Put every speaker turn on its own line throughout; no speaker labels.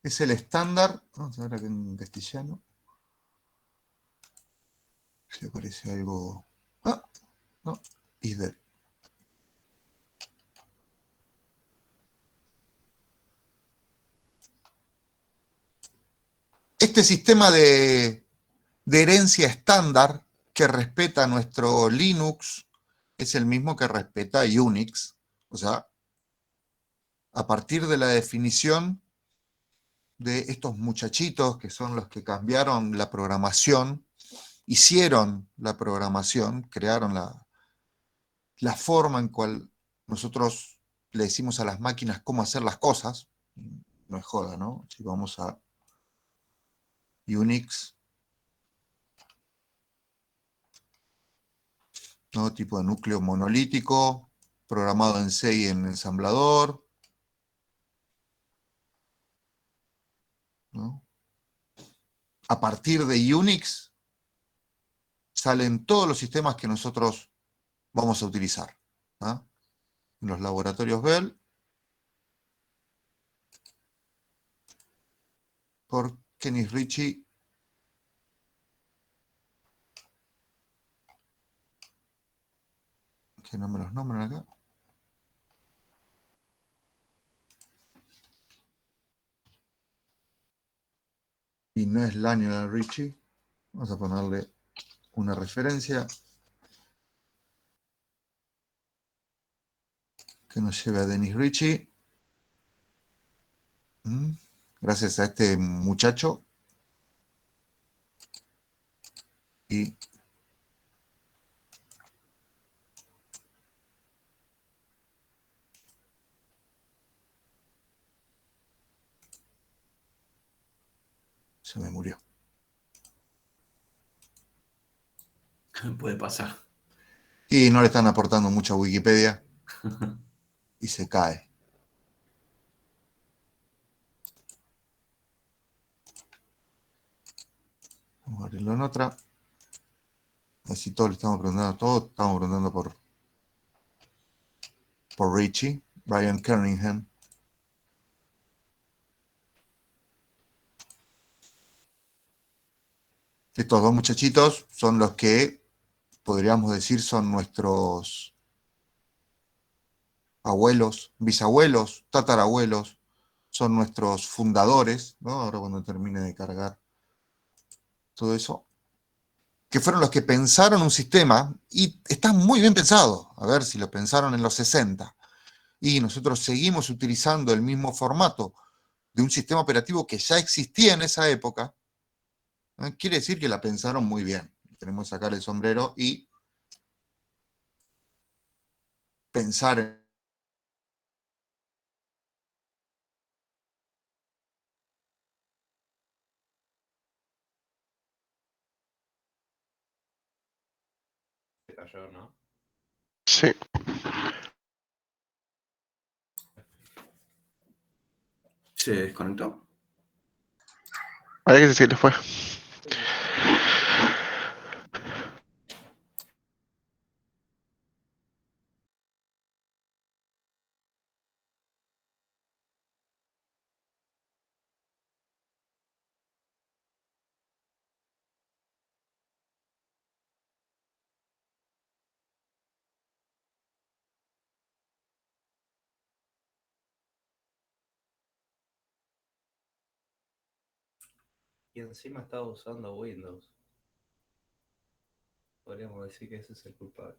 Es el estándar. Vamos a ver acá en castellano. Si aparece algo. Ah, no. Is there. Este sistema de herencia estándar que respeta nuestro Linux es el mismo que respeta Unix. O sea, a partir de la definición de estos muchachitos que son los que cambiaron la programación, hicieron la programación, crearon la forma en cual nosotros le decimos a las máquinas cómo hacer las cosas. No es joda, ¿no? Si vamos a Unix, ¿no? Tipo de núcleo monolítico, programado en C y en ensamblador, ¿no? A partir de Unix salen todos los sistemas que nosotros vamos a utilizar, ¿no? En los laboratorios Bell, por Kenny Ritchie, que no me los nombran acá. Y no es Lionel Richie. Vamos a ponerle una referencia que nos lleve a Dennis Ritchie. Gracias a este muchacho. Y se me murió.
Puede pasar.
Y no le están aportando mucho a Wikipedia. Y se cae. Vamos a abrirlo en otra. Así todos le estamos preguntando, todos estamos preguntando por Richie, Brian Kernighan. Estos dos muchachitos son los que podríamos decir son nuestros abuelos, bisabuelos, tatarabuelos, son nuestros fundadores, ¿no? Ahora cuando termine de cargar todo eso, que fueron los que pensaron un sistema y está muy bien pensado, a ver si lo pensaron en los 60, y nosotros seguimos utilizando el mismo formato de un sistema operativo que ya existía en esa época, ¿eh? Quiere decir que la pensaron muy bien. Tenemos que sacar el sombrero y pensar en
Se cayó, ¿no?
Sí.
¿Se desconectó?
Parece que se le fue.
Y encima estaba usando Windows. Podríamos decir que ese es el culpable.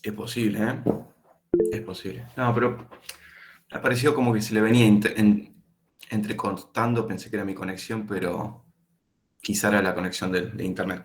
Es posible, ¿eh? Es posible. No, pero me pareció como que se le venía entrecortando. Pensé que era mi conexión, pero quizá era la conexión de internet.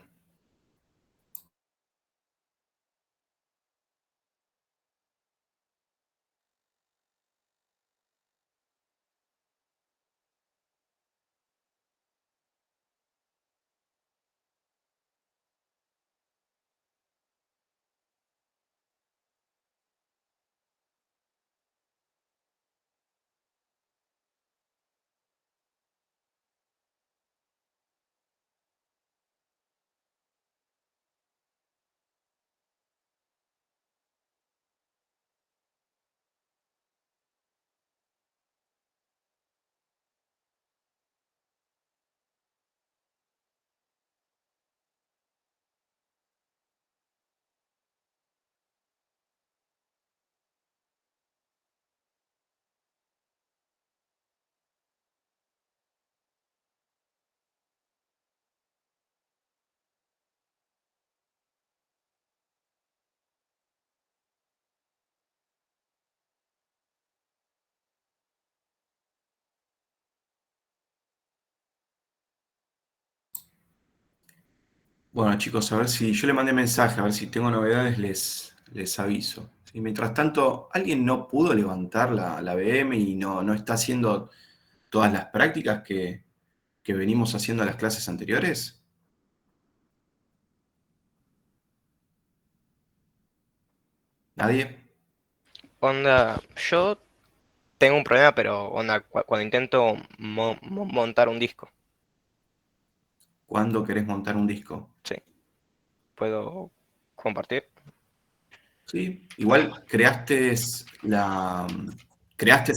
Bueno, chicos, a ver si yo le mandé mensaje, a ver si tengo novedades, les aviso. Y mientras tanto, ¿alguien no pudo levantar la VM y no está haciendo todas las prácticas que venimos haciendo en las clases anteriores? ¿Nadie?
Onda, yo tengo un problema, pero onda, cuando intento montar un disco,
¿Cuándo querés montar un disco?
sí, puedo compartir.
Sí, igual creaste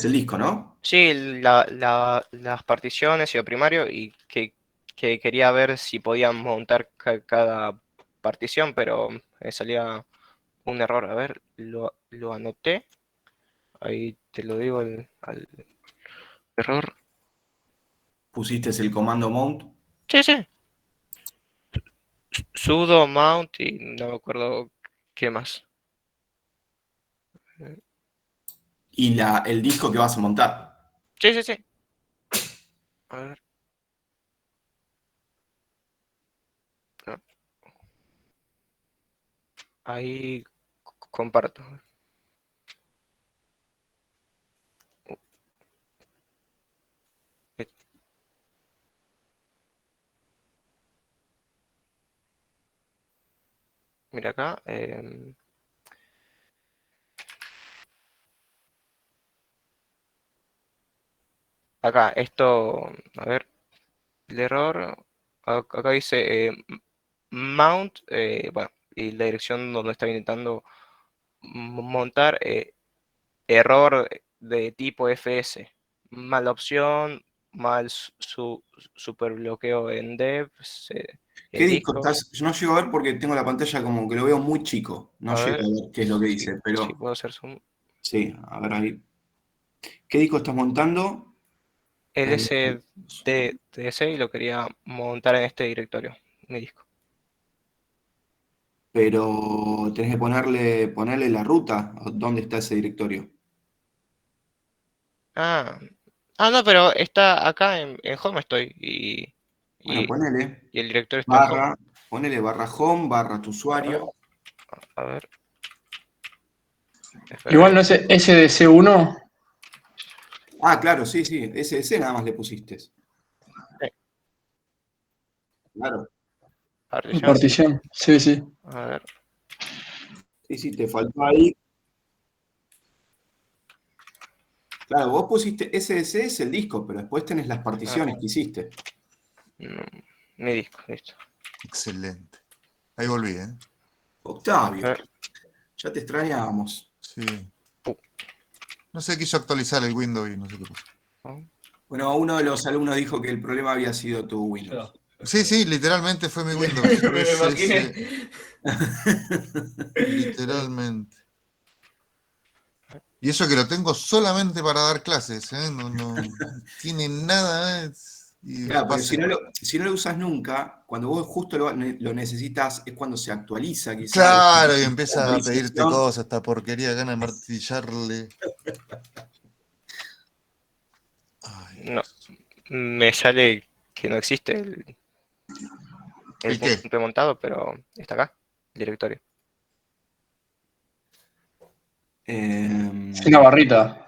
el disco, ¿no?
Sí, las particiones y lo primario, y que quería ver si podía montar cada partición, pero me salía un error. A ver, lo anoté. Ahí te lo digo al error.
Pusiste el comando mount
Sí, sí. Sudo mount y no me acuerdo qué más.
y el disco que vas a montar.
Sí, sí, sí. A ver. No, ahí comparto. Eh, Mira acá. Acá, esto. A ver, el error. Acá dice mount. Bueno, y la dirección donde estaba intentando montar. Error de tipo FS. Mala opción. Mal super bloqueo en devs.
¿Qué
En
disco
discos.
estás? Yo no llego a ver porque tengo la pantalla como que lo veo muy chico. No
A
llego
ver
a ver qué es lo que
si,
dice,
si
pero
puedo hacer zoom.
sí, a ver ahí. ¿Qué disco estás montando? El-
LSDS y lo quería montar en este directorio, mi disco.
Pero tenés que ponerle la ruta, dónde está ese directorio.
Ah, no, pero está acá en Home estoy
Bueno,
y, y el directorio está en Home.
ponele barra home, barra tu usuario.
A ver, espera
Igual
que...
no es SDC1,
Ah, claro, sí, sí, ese nada más le pusiste. Claro,
Partición.
partición. Sí, sí.
A ver,
sí, sí, te faltó ahí. Claro, vos pusiste SDC es el disco, pero después tenés las particiones que hiciste.
no, mi disco, listo.
Excelente. Ahí volví, ¿eh?
Octavio,
A ver,
ya te extrañábamos.
Sí. No sé, quiso actualizar el Windows y no sé qué pasó.
¿no?
Bueno, uno de los alumnos dijo que el problema había sido tu Windows.
Sí, sí, literalmente fue mi Windows.
Me imaginé.
Literalmente. Y eso que lo tengo solamente para dar clases, ¿eh? No tiene nada. Y
Claro, porque
pase.
si no lo usas nunca, cuando vos justo lo necesitas es cuando se actualiza quizás.
Claro, y
La
empieza a pedirte
actualización.
cosas, esta porquería, gana de martillarle. Ay,
No,
Dios.
me sale que no existe el
¿El qué?
punto montado, pero está acá, el directorio.
Sin la barrita.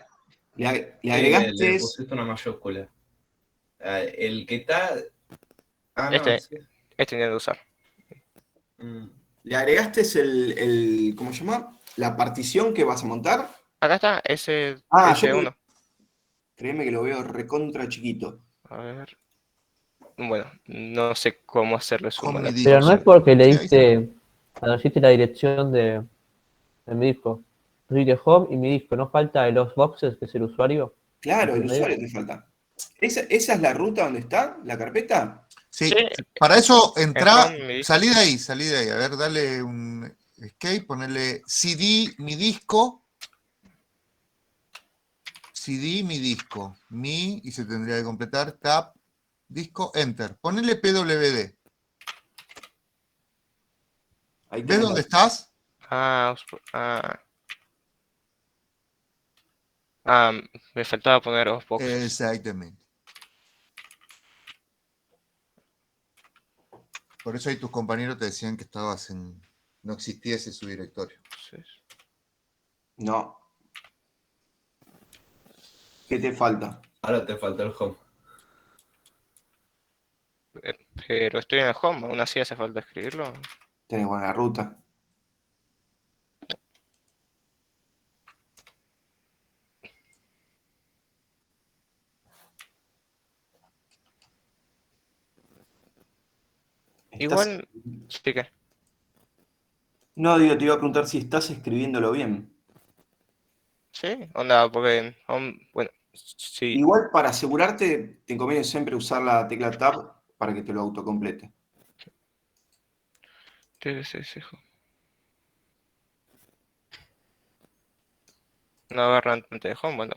Le
Sí, le
agregaste,
pusiste una mayúscula. El que está. Ah, no,
Este,
sí.
este intento usar.
Mm.
le agregaste ¿cómo se llama? La partición que vas a montar.
Acá está, ese,
Ah,
S1.
créeme que lo veo recontra chiquito.
A ver. Bueno, no sé cómo hacerle zoom
Con
a
mi
la
Pero no
disco.
es
cosa.
porque le
Sí, ahí está.
diste, cuando hiciste la dirección de mi disco. Pusiste home y mi disco, no falta de los boxes, que es el usuario.
Claro,
Entre
el
medio.
usuario te falta. ¿Esa es la ruta donde está la carpeta?
Sí,
Sí, para eso
en
entra,
home mi disco.
salí de ahí. A ver, dale un escape, ponerle CD, mi disco. CD, mi disco. Y se tendría que completar, tab, disco, enter. Ponele PWD.
Ahí
¿Ves
tenés la.
dónde estás?
Ah, ah, ah, me faltaba poner los boxes.
Exactamente. Por eso ahí tus compañeros te decían que estabas en... No existiese su directorio.
Sí.
No. ¿Qué te falta?
Ahora te falta el home.
Pero estoy en el home, aún así hace falta escribirlo.
Tenés buena ruta. ¿Estás-
Igual, sí que.
No, digo, te iba a preguntar si estás escribiéndolo bien.
Sí, onda, porque. Bueno, sí.
Igual para asegurarte, te conviene siempre usar la tecla Tab para que te lo autocomplete.
Sí. No aberrante de home, bueno.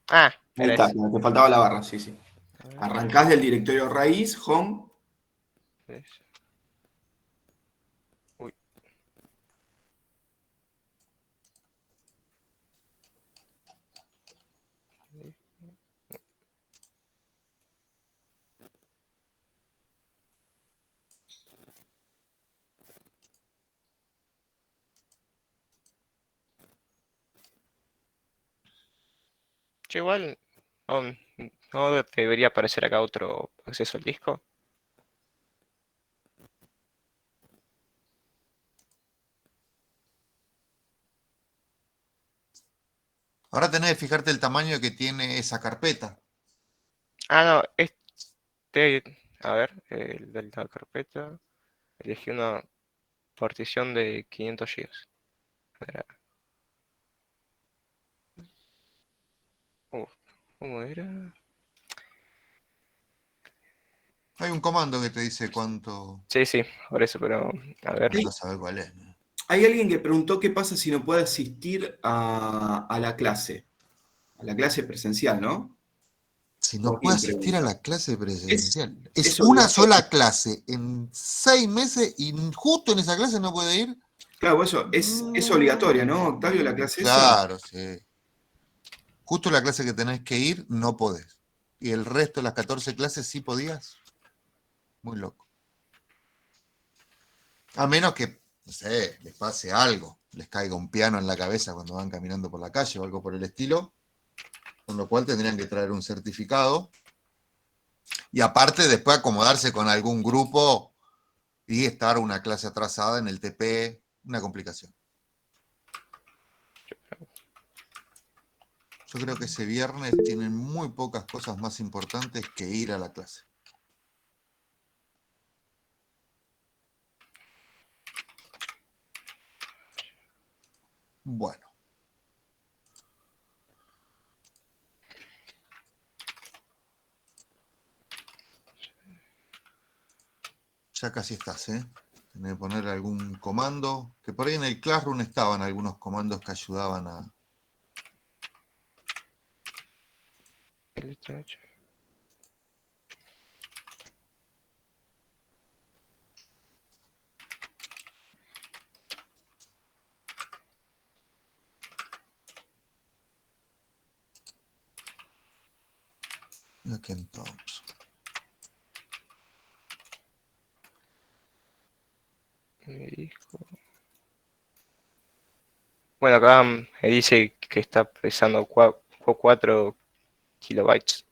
Ah,
Ahí
era
está,
ese.
te faltaba la barra, sí, sí.
A ver,
Arrancás del directorio raíz, home.
ese. Uy, che, igual. um, no debería aparecer acá otro acceso al disco.
Ahora tenés que fijarte el tamaño que tiene esa carpeta.
Ah, no, este. A ver, el de la carpeta. Elegí una partición de 500 gigas. Espera, uf, ¿cómo era?
Hay un comando que te dice cuánto...
Sí, por eso, pero a ver.
No sabes cuál es. ¿No?
Hay alguien que preguntó qué pasa si no puede asistir a la clase presencial, ¿no?
Si no puede
Alguien
asistir a
pregunta.
la clase presencial. Es
es
una
obligatorio.
sola clase en 6 meses y justo en esa clase no puede ir.
Claro, eso es obligatoria, ¿no, Octavio, la clase esa?
Claro, sí. Justo la clase que tenés que ir, no podés. Y el resto de las 14 clases sí podías. Muy loco. A menos que, no sé, les pase algo, les caiga un piano en la cabeza cuando van caminando por la calle o algo por el estilo, con lo cual tendrían que traer un certificado. Y aparte después acomodarse con algún grupo y estar una clase atrasada en el TP, una complicación. Yo creo que ese viernes tienen muy pocas cosas más importantes que ir a la clase. Bueno. Ya casi estás, ¿eh? Tenés que poner algún comando, que por ahí en el Classroom estaban algunos comandos que ayudaban a... Ken Thompson.
Mi disco. Bueno, acá me dice que está pesando 4 kilobytes.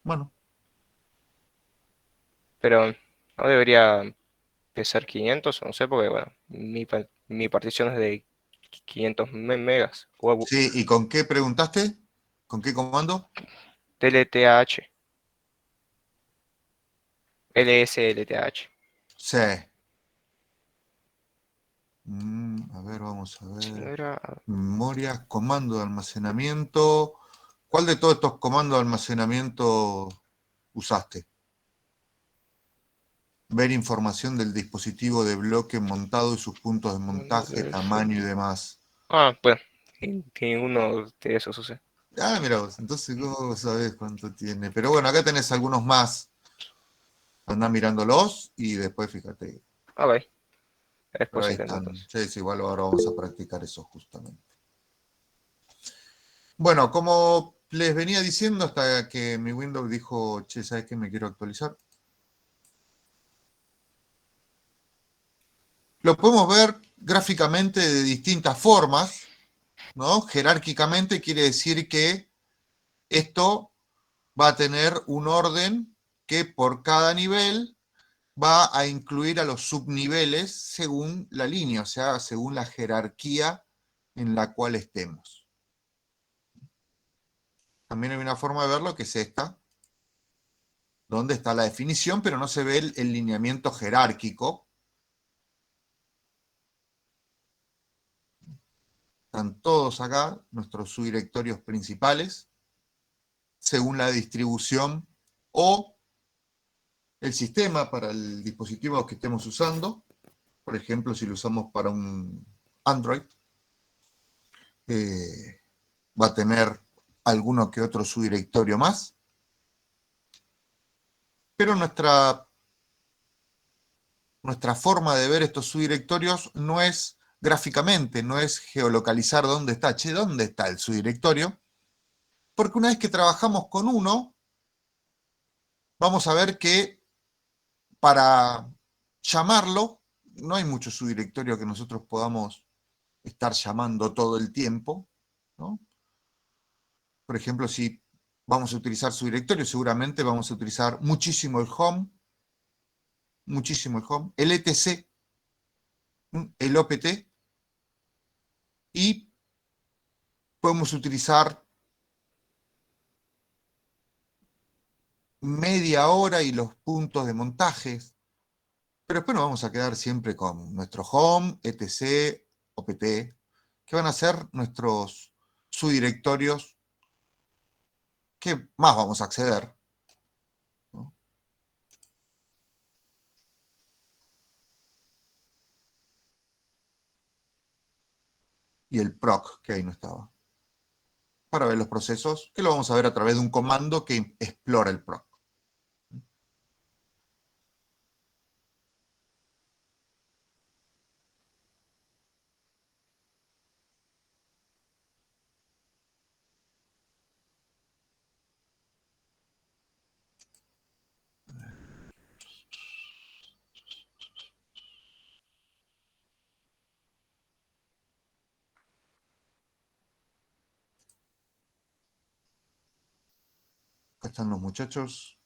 Bueno,
Pero no debería pesar 500, o no sé, porque bueno, mi partición es de 500 megas. O
sí, ¿y con qué preguntaste? ¿Con qué comando?
LTAH. LSLTAH.
Sí. A ver, vamos a
Si no
ver.
era.
Memoria, comando de almacenamiento. ¿Cuál de todos estos comandos de almacenamiento usaste? Ver información del dispositivo de bloque montado y sus puntos de montaje, tamaño y demás.
Ah, bueno, ninguno de esos usé.
Ah, mira vos, entonces vos sabés cuánto tiene. Pero bueno, acá tenés algunos más. Andá mirándolos y después fíjate.
Ok. Después
ahí
intento
están.
entonces.
Sí, sí, igual ahora vamos a practicar eso justamente. Bueno, como les venía diciendo hasta que mi Windows dijo, che, ¿sabes qué? Me quiero actualizar. Lo podemos ver gráficamente de distintas formas, ¿no? Jerárquicamente quiere decir que esto va a tener un orden que por cada nivel va a incluir a los subniveles según la línea, o sea, según la jerarquía en la cual estemos. También hay una forma de verlo que es esta, donde está la definición, pero no se ve el lineamiento jerárquico. Están todos acá, nuestros subdirectorios principales, según la distribución o el sistema para el dispositivo que estemos usando. Por ejemplo, si lo usamos para un Android, va a tener alguno que otro subdirectorio más. Pero nuestra forma de ver estos subdirectorios no es gráficamente, no es geolocalizar dónde está, che, dónde está el subdirectorio, porque una vez que trabajamos con uno, vamos a ver que para llamarlo, no hay mucho subdirectorio que nosotros podamos estar llamando todo el tiempo, ¿no? Por ejemplo, si vamos a utilizar subdirectorio, seguramente vamos a utilizar muchísimo el etc, el opt, y podemos utilizar media hora y los puntos de montajes, pero después nos vamos a quedar siempre con nuestro home, etc, opt, que van a ser nuestros subdirectorios que más vamos a acceder, ¿no? Y el proc, que ahí no estaba, para ver los procesos, que lo vamos a ver a través de un comando que explora el proc. Acá están los muchachos.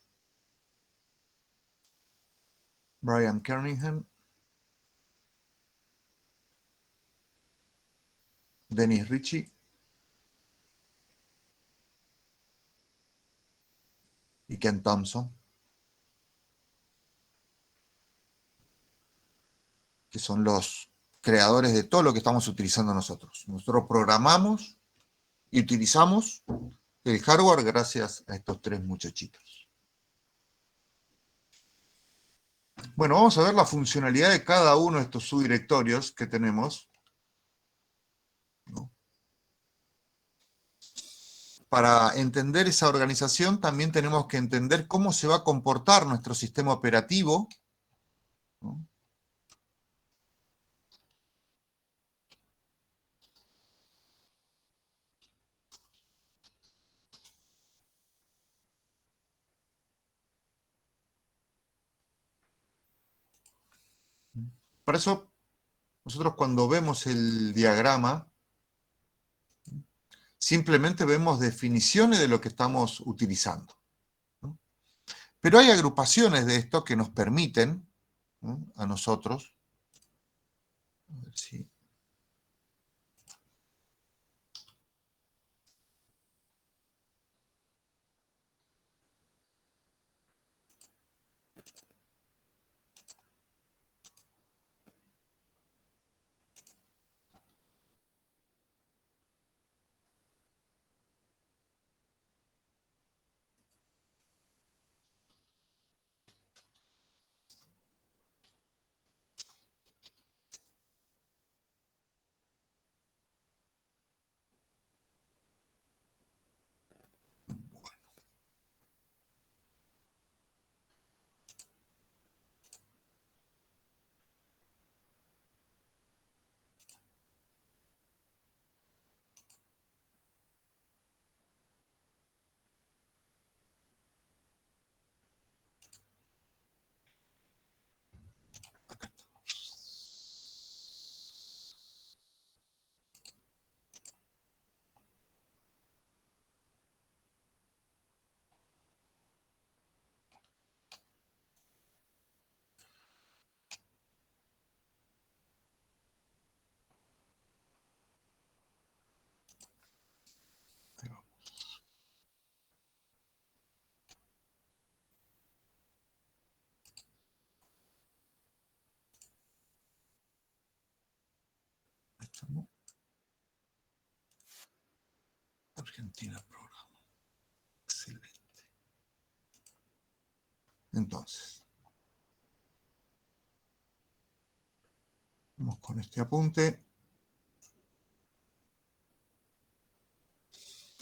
Brian Kernighan, Dennis Ritchie y Ken Thompson, que son los creadores de todo lo que estamos utilizando nosotros. Nosotros programamos y utilizamos el hardware gracias a estos tres muchachitos. Bueno, vamos a ver la funcionalidad de cada uno de estos subdirectorios que tenemos, ¿no? Para entender esa organización también tenemos que entender cómo se va a comportar nuestro sistema operativo, ¿no? Por eso, nosotros cuando vemos el diagrama, simplemente vemos definiciones de lo que estamos utilizando, ¿no? Pero hay agrupaciones de esto que nos permiten, ¿no?, a nosotros, a ver si... Argentina programa. Excelente. Entonces, vamos con este apunte.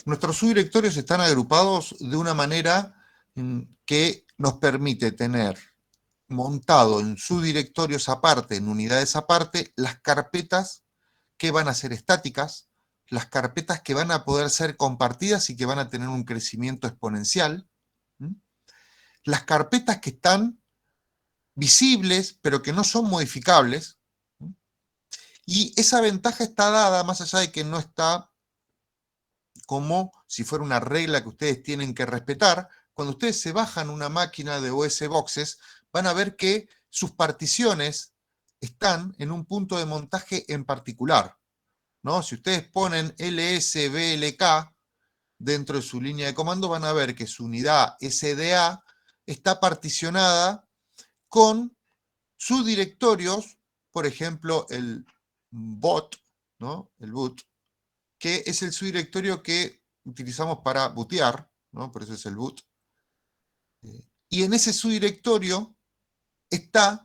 Nuestros subdirectorios están agrupados de una manera que nos permite tener montado en subdirectorios aparte, en unidades aparte, las carpetas que van a ser estáticas, las carpetas que van a poder ser compartidas y que van a tener un crecimiento exponencial, las carpetas que están visibles pero que no son modificables, y esa ventaja está dada más allá de que no está como si fuera una regla que ustedes tienen que respetar. Cuando ustedes se bajan una máquina de OS Boxes, van a ver que sus particiones están en un punto de montaje en particular, ¿no? Si ustedes ponen LSBLK dentro de su línea de comando, van a ver que su unidad SDA está particionada con sus directorios, por ejemplo, el bot, ¿no? El boot, que es el subdirectorio que utilizamos para bootear, ¿no? Por eso es el boot. Y en ese subdirectorio está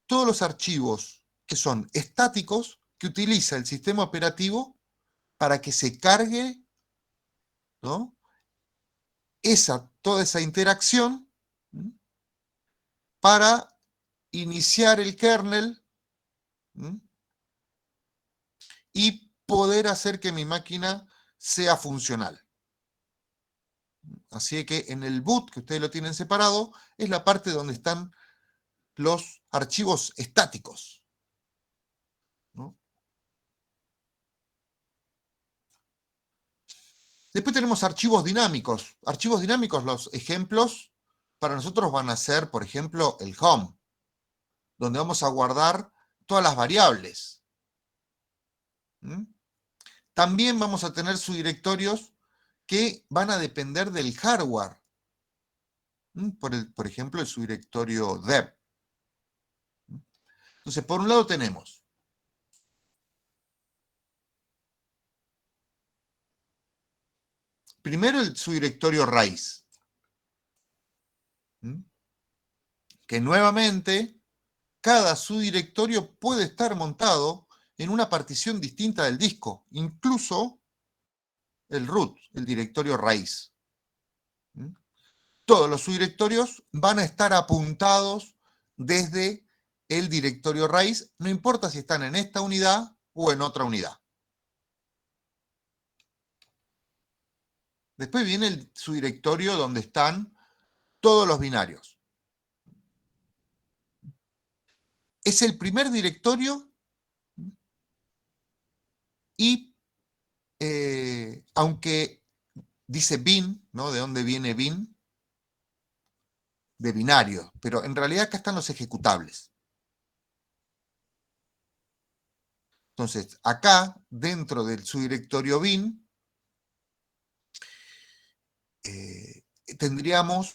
todos los archivos que son estáticos que utiliza el sistema operativo para que se cargue, ¿no? Toda esa interacción, ¿sí?, para iniciar el kernel, ¿sí?, y poder hacer que mi máquina sea funcional. Así que en el boot, que ustedes lo tienen separado, es la parte donde están los archivos estáticos, ¿no? Después tenemos archivos dinámicos. Archivos dinámicos, los ejemplos para nosotros van a ser, por ejemplo, el home, donde vamos a guardar todas las variables. También vamos a tener subdirectorios que van a depender del hardware. Por ejemplo, el subdirectorio dev. Entonces, por un lado tenemos primero el subdirectorio raíz, que nuevamente cada subdirectorio puede estar montado en una partición distinta del disco, incluso el root, el directorio raíz. Todos los subdirectorios van a estar apuntados desde el directorio raíz, no importa si están en esta unidad o en otra unidad. Después viene el subdirectorio donde están todos los binarios. Es el primer directorio y aunque dice bin, ¿no? ¿De dónde viene bin? De binario, pero en realidad acá están los ejecutables. Entonces, acá, dentro del subdirectorio bin, tendríamos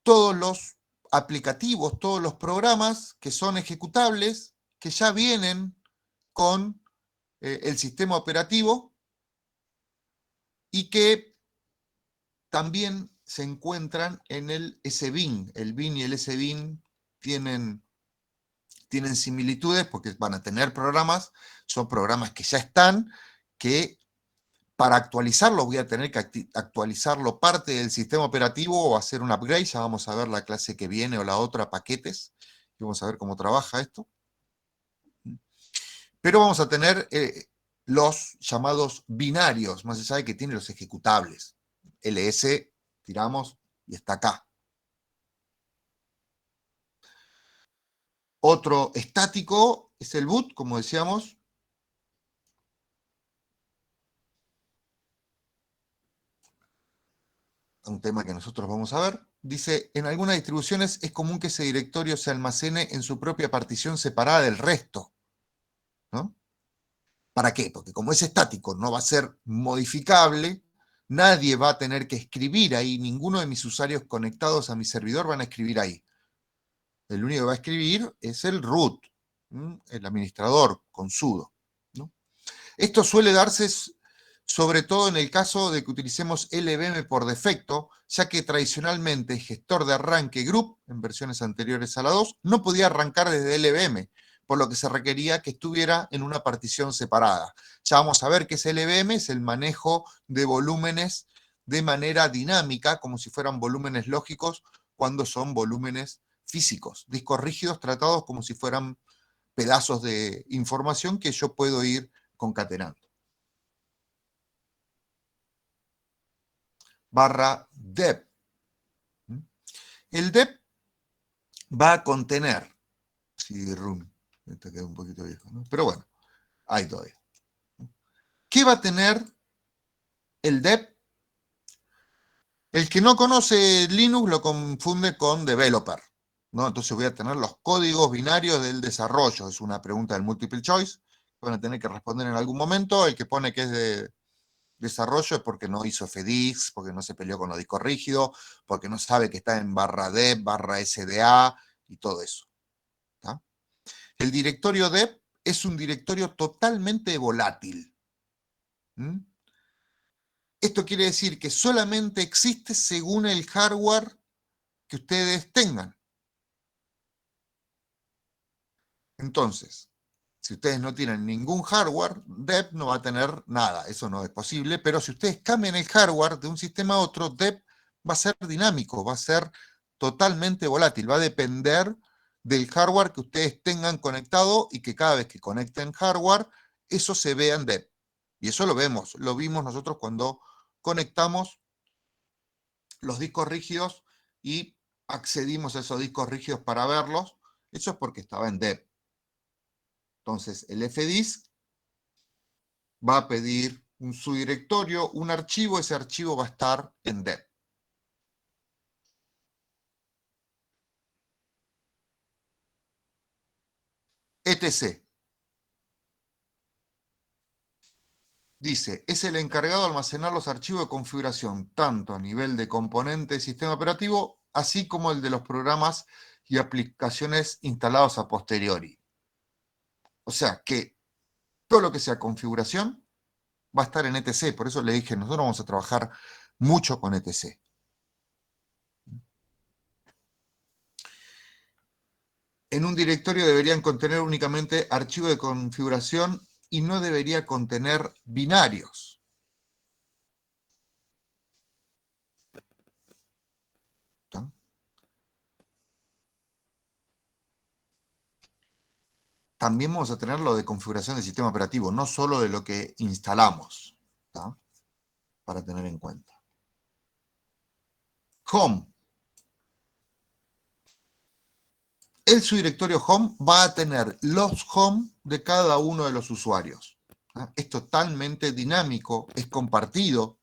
todos los aplicativos, todos los programas que son ejecutables, que ya vienen con el sistema operativo y que también se encuentran en el SBIN. El bin y el SBIN tienen similitudes porque van a tener programas, son programas que ya están, que para actualizarlo voy a tener que actualizarlo parte del sistema operativo o hacer un upgrade. Ya vamos a ver la clase que viene o la otra, paquetes, y vamos a ver cómo trabaja esto. Pero vamos a tener los llamados binarios, más allá de que tiene los ejecutables. ls, tiramos y está acá. Otro estático es el boot, como decíamos. Un tema que nosotros vamos a ver. Dice, en algunas distribuciones es común que ese directorio se almacene en su propia partición separada del resto, ¿no? ¿Para qué? Porque como es estático, no va a ser modificable, nadie va a tener que escribir ahí, ninguno de mis usuarios conectados a mi servidor van a escribir ahí. El único que va a escribir es el root, el administrador con sudo, ¿no? Esto suele darse sobre todo en el caso de que utilicemos LVM por defecto, ya que tradicionalmente el gestor de arranque group, en versiones anteriores a la 2, no podía arrancar desde LVM, por lo que se requería que estuviera en una partición separada. Ya vamos a ver qué es LVM, es el manejo de volúmenes de manera dinámica, como si fueran volúmenes lógicos, cuando son volúmenes físicos, discos rígidos tratados como si fueran pedazos de información que yo puedo ir concatenando. Barra dep. El dep va a contener, CD-ROM, esta queda un poquito viejo, ¿no? Pero bueno, ahí todavía. ¿Qué va a tener el dep? El que no conoce Linux lo confunde con developer, ¿no? Entonces voy a tener los códigos binarios del desarrollo, es una pregunta del multiple choice, van a tener que responder en algún momento. El que pone que es de desarrollo es porque no hizo FDX, porque no se peleó con los discos rígidos, porque no sabe que está en barra dep, barra SDA y todo eso. ¿Tá? El directorio dep es un directorio totalmente volátil. ¿Mm? Esto quiere decir que solamente existe según el hardware que ustedes tengan. Entonces, si ustedes no tienen ningún hardware, dep no va a tener nada, eso no es posible, pero si ustedes cambian el hardware de un sistema a otro, dep va a ser dinámico, va a ser totalmente volátil, va a depender del hardware que ustedes tengan conectado y que cada vez que conecten hardware, eso se vea en dep. Y eso lo vimos nosotros cuando conectamos los discos rígidos y accedimos a esos discos rígidos para verlos. Eso es porque estaba en dep. Entonces, el fdisk va a pedir un subdirectorio, un archivo, ese archivo va a estar en dep. etc. Dice, es el encargado de almacenar los archivos de configuración, tanto a nivel de componente del sistema operativo, así como el de los programas y aplicaciones instalados a posteriori. O sea que todo lo que sea configuración va a estar en etc. Por eso le dije, nosotros vamos a trabajar mucho con etc. En un directorio deberían contener únicamente archivos de configuración y no debería contener binarios. ¿Está? También vamos a tener lo de configuración del sistema operativo, no solo de lo que instalamos, ¿está? Para tener en cuenta. Home. El subdirectorio home va a tener los home de cada uno de los usuarios. ¿Tá? Es totalmente dinámico, es compartido.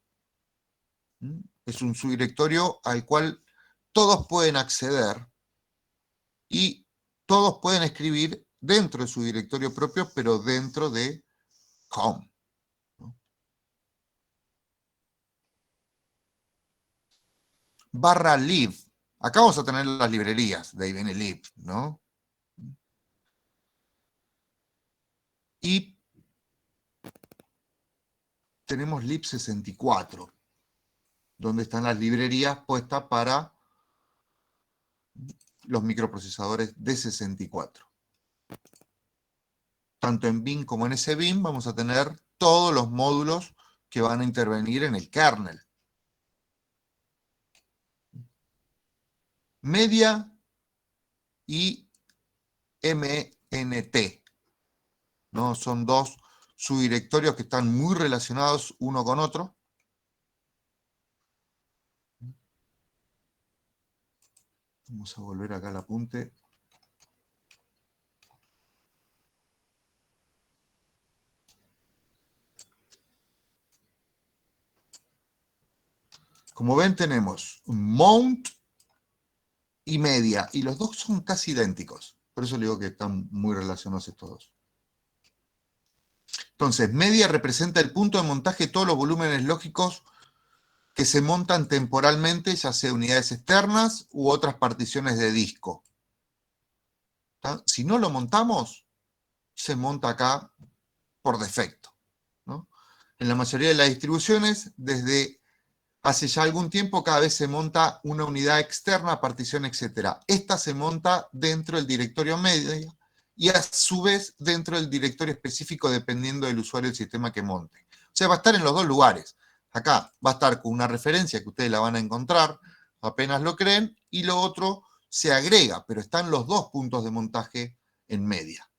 Es un subdirectorio al cual todos pueden acceder y todos pueden escribir dentro de su directorio propio, pero dentro de home. ¿No? Barra lib. Acá vamos a tener las librerías, de ahí viene lib, ¿no? Y tenemos lib64, donde están las librerías puestas para los microprocesadores de 64. Tanto en bin como en SBIN vamos a tener todos los módulos que van a intervenir en el kernel. Media y MNT, ¿no? Son dos subdirectorios que están muy relacionados uno con otro. Vamos a volver acá al apunte. Como ven, tenemos mount y media, y los dos son casi idénticos. Por eso le digo que están muy relacionados estos dos. Entonces, media representa el punto de montaje de todos los volúmenes lógicos que se montan temporalmente, ya sea unidades externas u otras particiones de disco. ¿Tá? Si no lo montamos, se monta acá por defecto. En la mayoría de las distribuciones, desde hace ya algún tiempo, cada vez se monta una unidad externa, partición, etc. Esta se monta dentro del directorio media y a su vez dentro del directorio específico dependiendo del usuario del sistema que monte. O sea, va a estar en los dos lugares. Acá va a estar con una referencia que ustedes la van a encontrar apenas lo creen, y lo otro se agrega, pero están los dos puntos de montaje en media.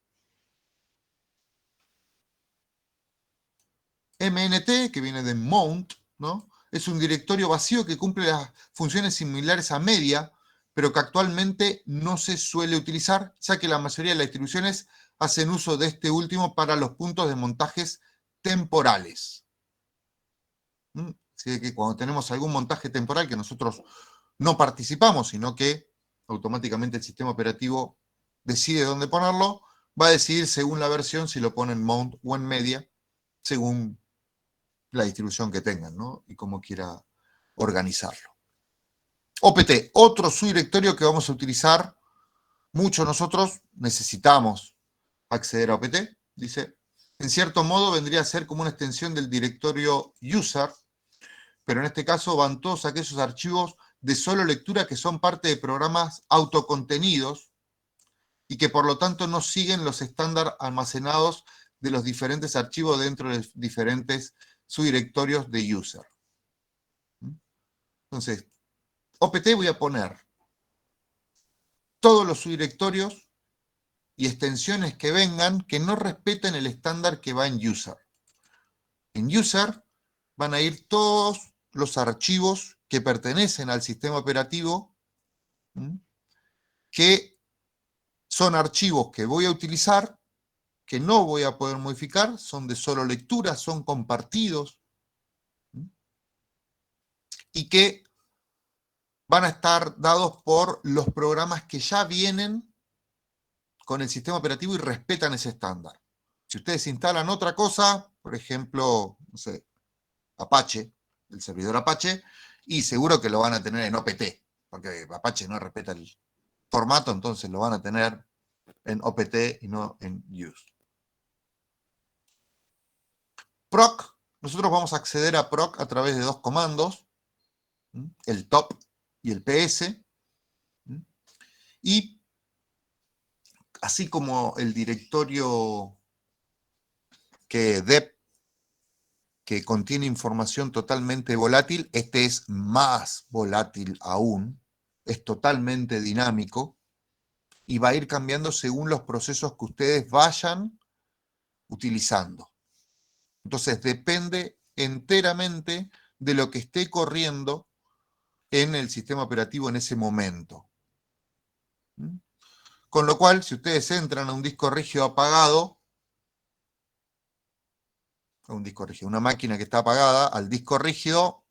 MNT, que viene de mount, ¿no? Es un directorio vacío que cumple las funciones similares a media, pero que actualmente no se suele utilizar, ya que la mayoría de las distribuciones hacen uso de este último para los puntos de montajes temporales. Así que cuando tenemos algún montaje temporal que nosotros no participamos, sino que automáticamente el sistema operativo decide dónde ponerlo, va a decidir según la versión si lo pone en mount o en media, según la distribución que tengan, ¿no? Y cómo quiera organizarlo. OPT, otro subdirectorio que vamos a utilizar mucho nosotros, necesitamos acceder a OPT, dice, en cierto modo vendría a ser como una extensión del directorio user, pero en este caso van todos aquellos archivos de solo lectura que son parte de programas autocontenidos y que por lo tanto no siguen los estándares almacenados de los diferentes archivos dentro de diferentes subdirectorios de user. Entonces, OPT voy a poner todos los subdirectorios y extensiones que vengan que no respeten el estándar que va en user. En user van a ir todos los archivos que pertenecen al sistema operativo, que son archivos que voy a utilizar, que no voy a poder modificar, son de solo lectura, son compartidos, y que van a estar dados por los programas que ya vienen con el sistema operativo y respetan ese estándar. Si ustedes instalan otra cosa, por ejemplo, no sé, Apache, el servidor Apache, y seguro que lo van a tener en OPT, porque Apache no respeta el formato, entonces lo van a tener en OPT y no en use. Proc, nosotros vamos a acceder a proc a través de dos comandos, el top y el ps, y así como el directorio dep, que contiene información totalmente volátil, este es más volátil aún, es totalmente dinámico, y va a ir cambiando según los procesos que ustedes vayan utilizando. Entonces depende enteramente de lo que esté corriendo en el sistema operativo en ese momento. Con lo cual, si ustedes entran a un disco rígido apagado, una máquina que está apagada, al disco rígido,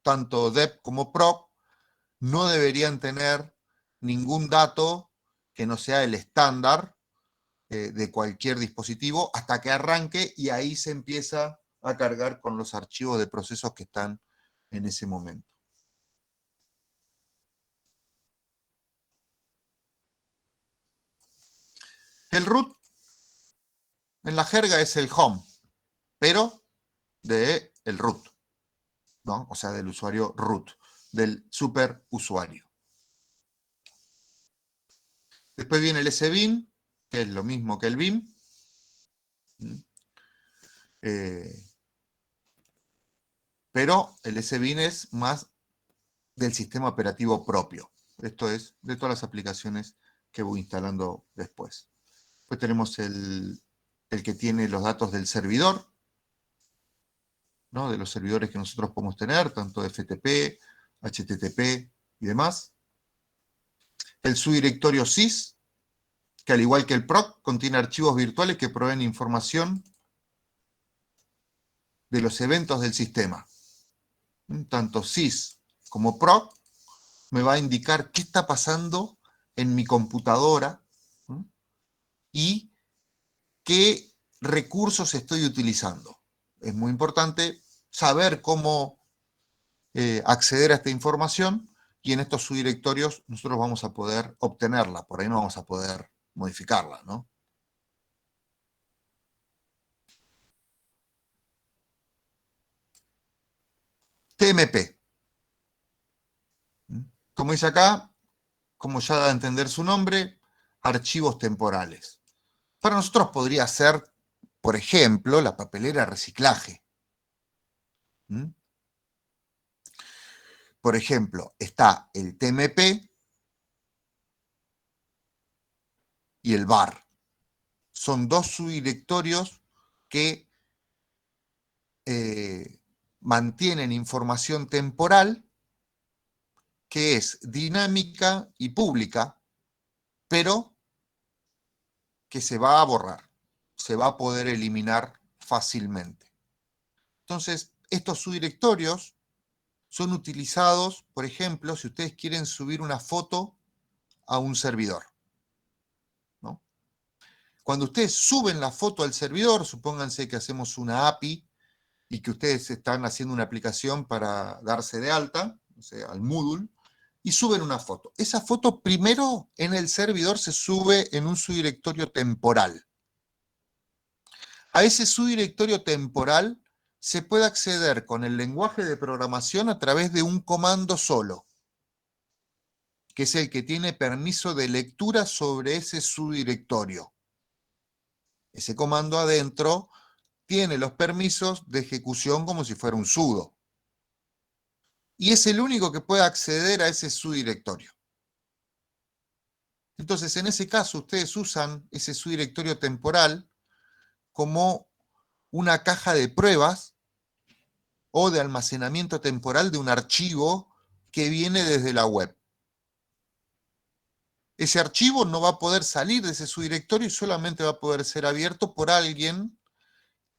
tanto dep como proc no deberían tener ningún dato que no sea el estándar de cualquier dispositivo hasta que arranque, y ahí se empieza a cargar con los archivos de procesos que están en ese momento. El root en la jerga es el home, pero del root, ¿no? O sea, del usuario root, del superusuario. Después viene el sbin, que es lo mismo que el bin. Pero el sbin es más del sistema operativo propio. Esto es de todas las aplicaciones que voy instalando después. Después tenemos el que tiene los datos del servidor, ¿no? De los servidores que nosotros podemos tener, tanto FTP, HTTP y demás. El subdirectorio sys, que al igual que el proc, contiene archivos virtuales que proveen información de los eventos del sistema. Tanto sys como proc me va a indicar qué está pasando en mi computadora y qué recursos estoy utilizando. Es muy importante saber cómo acceder a esta información, y en estos subdirectorios nosotros vamos a poder obtenerla, por ahí no vamos a poder modificarla, ¿no? TMP. Como dice acá, como ya da a entender su nombre, archivos temporales. Para nosotros podría ser, por ejemplo, la papelera de reciclaje. Por ejemplo, está el TMP y el VAR. Son dos subdirectorios que mantienen información temporal que es dinámica y pública, pero que se va a borrar, se va a poder eliminar fácilmente. Entonces, estos subdirectorios son utilizados, por ejemplo, si ustedes quieren subir una foto a un servidor, ¿no? Cuando ustedes suben la foto al servidor, supónganse que hacemos una API y que ustedes están haciendo una aplicación para darse de alta, o sea, al Moodle, y suben una foto. Esa foto primero en el servidor se sube en un subdirectorio temporal. A ese subdirectorio temporal se puede acceder con el lenguaje de programación a través de un comando solo, que es el que tiene permiso de lectura sobre ese subdirectorio. Ese comando adentro tiene los permisos de ejecución como si fuera un sudo. Y es el único que puede acceder a ese subdirectorio. Entonces, en ese caso, ustedes usan ese subdirectorio temporal como una caja de pruebas o de almacenamiento temporal de un archivo que viene desde la web. Ese archivo no va a poder salir de ese subdirectorio y solamente va a poder ser abierto por alguien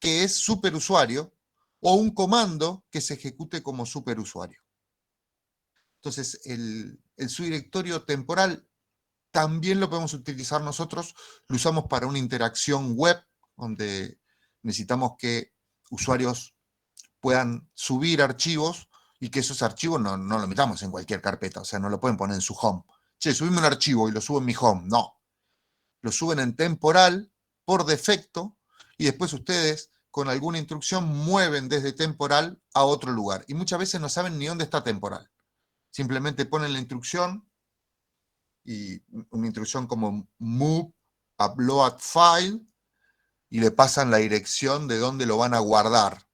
que es superusuario o un comando que se ejecute como superusuario. Entonces, el subdirectorio temporal también lo podemos utilizar nosotros, lo usamos para una interacción web, donde necesitamos que usuarios puedan subir archivos y que esos archivos no lo metamos en cualquier carpeta, o sea, no lo pueden poner en su home. Che, subime un archivo y lo subo en mi home. No. Lo suben en temporal, por defecto, y después ustedes, con alguna instrucción, mueven desde temporal a otro lugar. Y muchas veces no saben ni dónde está temporal. Simplemente ponen la instrucción, y una instrucción como move upload file, y le pasan la dirección de dónde lo van a guardar.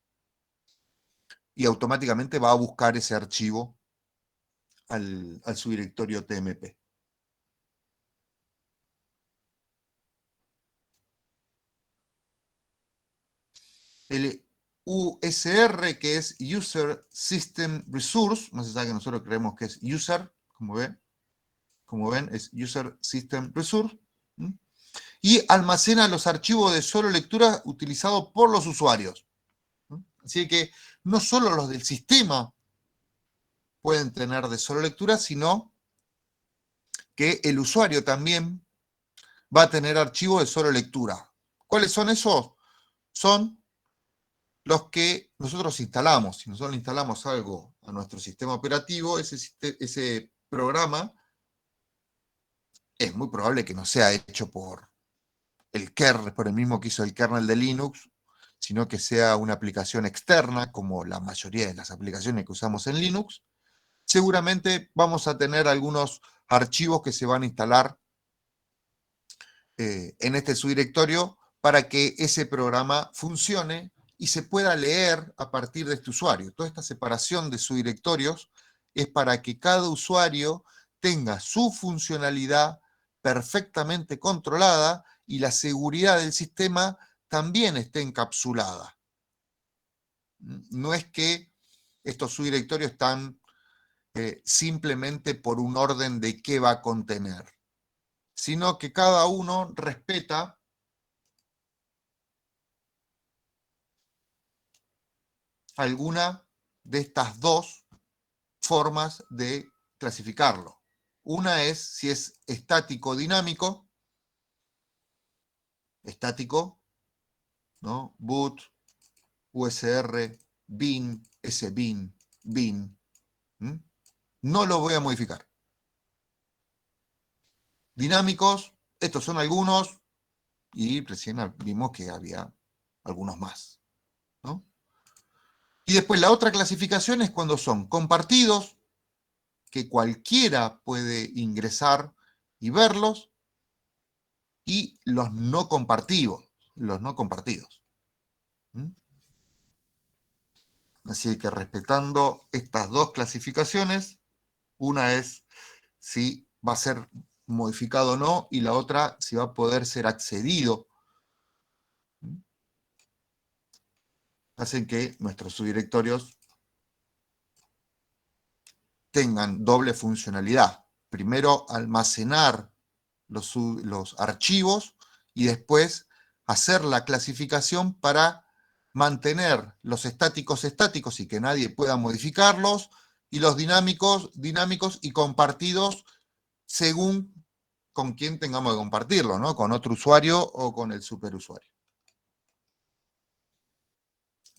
Y automáticamente va a buscar ese archivo al subdirectorio TMP. El USR, que es User System Resource, más allá que nosotros creemos que es User, como ven, es User System Resource, y almacena los archivos de solo lectura utilizados por los usuarios. Así que no solo los del sistema pueden tener de solo lectura, sino que el usuario también va a tener archivos de solo lectura. ¿Cuáles son esos? Son los que nosotros instalamos. Si nosotros instalamos algo a nuestro sistema operativo, ese programa es muy probable que no sea hecho por el kernel, por el mismo que hizo el kernel de Linux, sino que sea una aplicación externa, como la mayoría de las aplicaciones que usamos en Linux. Seguramente vamos a tener algunos archivos que se van a instalar en este subdirectorio para que ese programa funcione y se pueda leer a partir de este usuario. Toda esta separación de subdirectorios es para que cada usuario tenga su funcionalidad perfectamente controlada y la seguridad del sistema también esté encapsulada. No es que estos subdirectorios están simplemente por un orden de qué va a contener, sino que cada uno respeta alguna de estas dos formas de clasificarlo. Una es si es estático o dinámico. Estático, ¿no? Boot, USR, bin, sbin, bin. No lo voy a modificar. Dinámicos, estos son algunos, y recién vimos que había algunos más, ¿no? Y después la otra clasificación es cuando son compartidos, que cualquiera puede ingresar y verlos, y los no compartidos. ¿Mm? Así que respetando estas dos clasificaciones, una es si va a ser modificado o no, y la otra si va a poder ser accedido. Hacen que nuestros subdirectorios tengan doble funcionalidad. Primero, almacenar los archivos y después hacer la clasificación para mantener los estáticos estáticos y que nadie pueda modificarlos, y los dinámicos dinámicos y compartidos según con quién tengamos que compartirlo, ¿no? Con otro usuario o con el superusuario.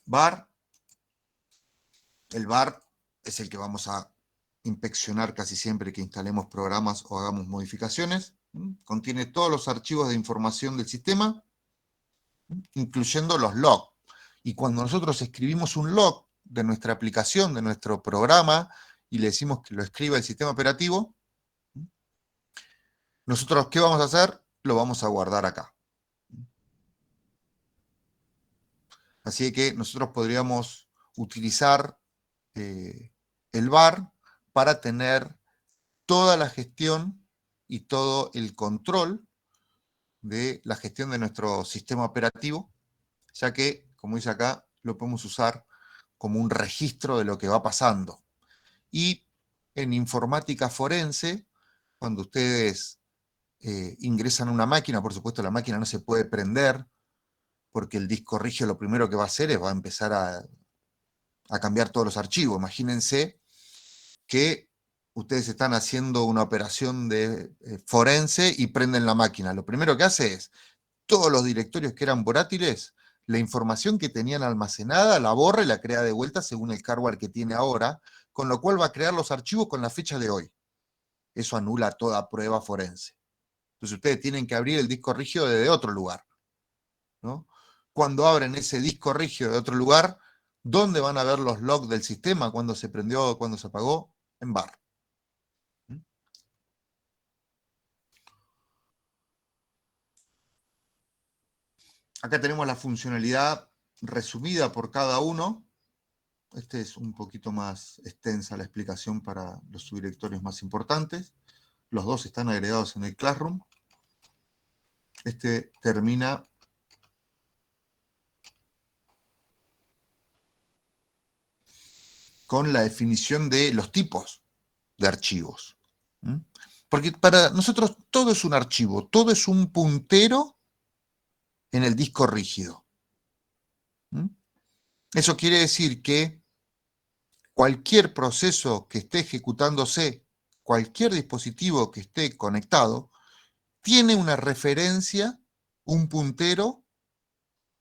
VAR. El VAR es el que vamos a inspeccionar casi siempre que instalemos programas o hagamos modificaciones. Contiene todos los archivos de información del sistema, incluyendo los logs. Y cuando nosotros escribimos un log de nuestra aplicación, de nuestro programa, y le decimos que lo escriba el sistema operativo, nosotros, ¿qué vamos a hacer? Lo vamos a guardar acá. Así que nosotros podríamos utilizar el VAR para tener toda la gestión y todo el control de la gestión de nuestro sistema operativo, ya que, como dice acá, lo podemos usar como un registro de lo que va pasando. Y en informática forense, cuando ustedes ingresan a una máquina, por supuesto la máquina no se puede prender, porque el disco rígido lo primero que va a hacer es va a empezar a cambiar todos los archivos. Imagínense que ustedes están haciendo una operación de forense y prenden la máquina. Lo primero que hace es, todos los directorios que eran volátiles, la información que tenían almacenada la borra y la crea de vuelta según el hardware que tiene ahora, con lo cual va a crear los archivos con la fecha de hoy. Eso anula toda prueba forense. Entonces ustedes tienen que abrir el disco rígido desde otro lugar, ¿no? Cuando abren ese disco rígido de otro lugar, ¿dónde van a ver los logs del sistema? ¿Cuándo se prendió, cuándo se apagó? En VAR. Acá tenemos la funcionalidad resumida por cada uno. Este es un poquito más extensa la explicación para los subdirectorios más importantes. Los dos están agregados en el Classroom. Este termina con la definición de los tipos de archivos. Porque para nosotros todo es un archivo, todo es un puntero en el disco rígido. Eso quiere decir que cualquier proceso que esté ejecutándose, cualquier dispositivo que esté conectado, tiene una referencia, un puntero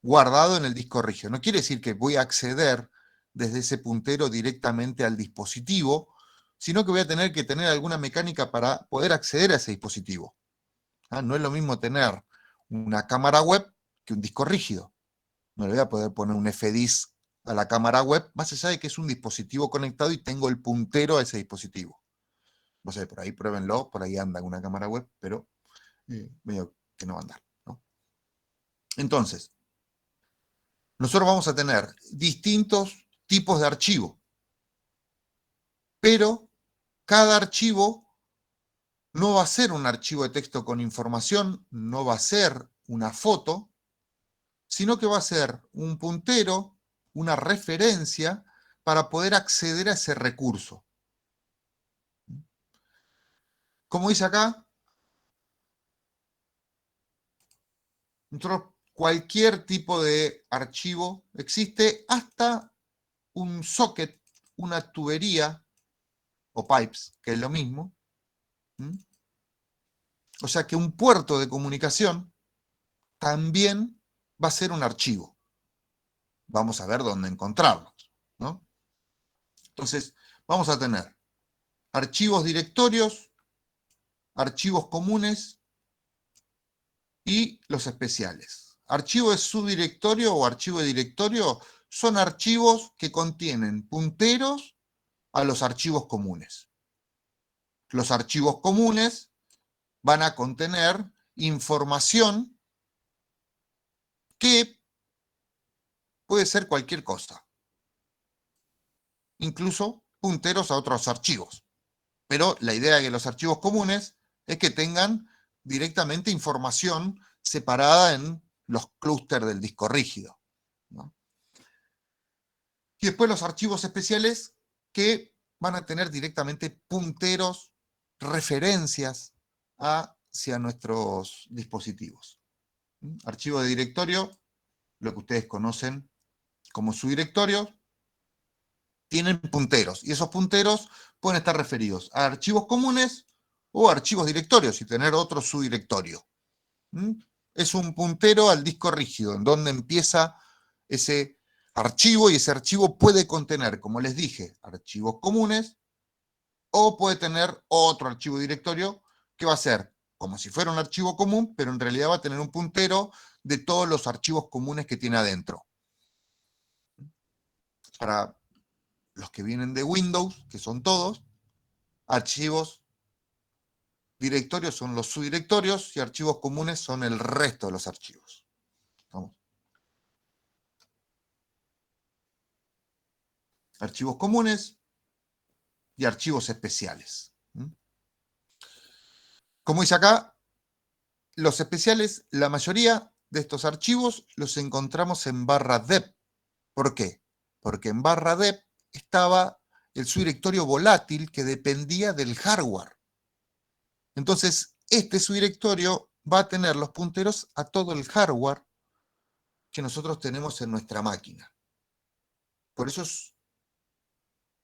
guardado en el disco rígido. No quiere decir que voy a acceder desde ese puntero directamente al dispositivo, sino que voy a tener que tener alguna mecánica para poder acceder a ese dispositivo. No es lo mismo tener una cámara web que un disco rígido. No le voy a poder poner un FDIS a la cámara web, más allá de que es un dispositivo conectado y tengo el puntero a ese dispositivo. No sé, por ahí pruébenlo, por ahí anda una cámara web, pero medio que no va a andar, ¿no? Entonces, nosotros vamos a tener distintos tipos de archivo, pero cada archivo no va a ser un archivo de texto con información, no va a ser una foto, sino que va a ser un puntero, una referencia para poder acceder a ese recurso. Como dice acá, nosotros cualquier tipo de archivo existe, hasta un socket, una tubería o pipes, que es lo mismo. O sea que un puerto de comunicación también va a ser un archivo. Vamos a ver dónde encontrarlos, ¿no? Entonces, vamos a tener archivos directorios, archivos comunes y los especiales. Archivo de subdirectorio o archivo de directorio son archivos que contienen punteros a los archivos comunes. Los archivos comunes van a contener información que puede ser cualquier cosa, incluso punteros a otros archivos. Pero la idea de que los archivos comunes es que tengan directamente información separada en los clústeres del disco rígido, ¿no? Y después los archivos especiales que van a tener directamente punteros, referencias hacia nuestros dispositivos. Archivo de directorio, lo que ustedes conocen como su directorio, tienen punteros, y esos punteros pueden estar referidos a archivos comunes o archivos directorios y tener otro subdirectorio. Es un puntero al disco rígido, en donde empieza ese archivo, y ese archivo puede contener, como les dije, archivos comunes, o puede tener otro archivo directorio que va a ser como si fuera un archivo común, pero en realidad va a tener un puntero de todos los archivos comunes que tiene adentro. Para los que vienen de Windows, que son todos, archivos directorios son los subdirectorios y archivos comunes son el resto de los archivos. ¿Vamos? Archivos comunes y archivos especiales. Como dice acá, los especiales, la mayoría de estos archivos los encontramos en /dep. ¿Por qué? Porque en /dep estaba el subdirectorio volátil que dependía del hardware. Entonces, este subdirectorio va a tener los punteros a todo el hardware que nosotros tenemos en nuestra máquina. Por eso es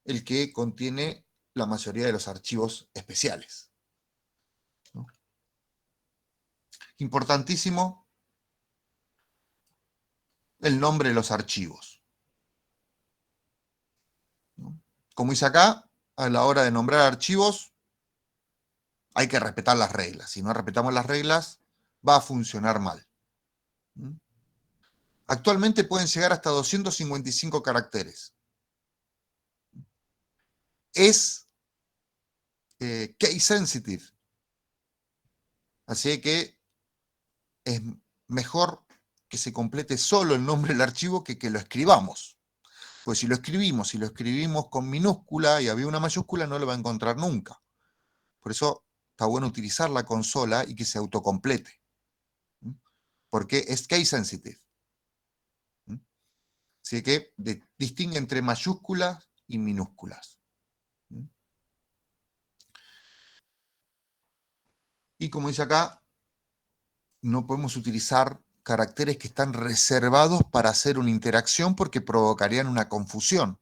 el que contiene la mayoría de los archivos especiales, ¿no? Importantísimo el nombre de los archivos, ¿no? Como dice acá, a la hora de nombrar archivos, hay que respetar las reglas. Si no respetamos las reglas, va a funcionar mal. Actualmente pueden llegar hasta 255 caracteres. Es case sensitive. Así que es mejor que se complete solo el nombre del archivo que lo escribamos. Pues si lo escribimos con minúscula y había una mayúscula, no lo va a encontrar nunca. Por eso está bueno utilizar la consola y que se autocomplete, porque es case sensitive. Así que distingue entre mayúsculas y minúsculas. Y como dice acá, no podemos utilizar caracteres que están reservados para hacer una interacción porque provocarían una confusión.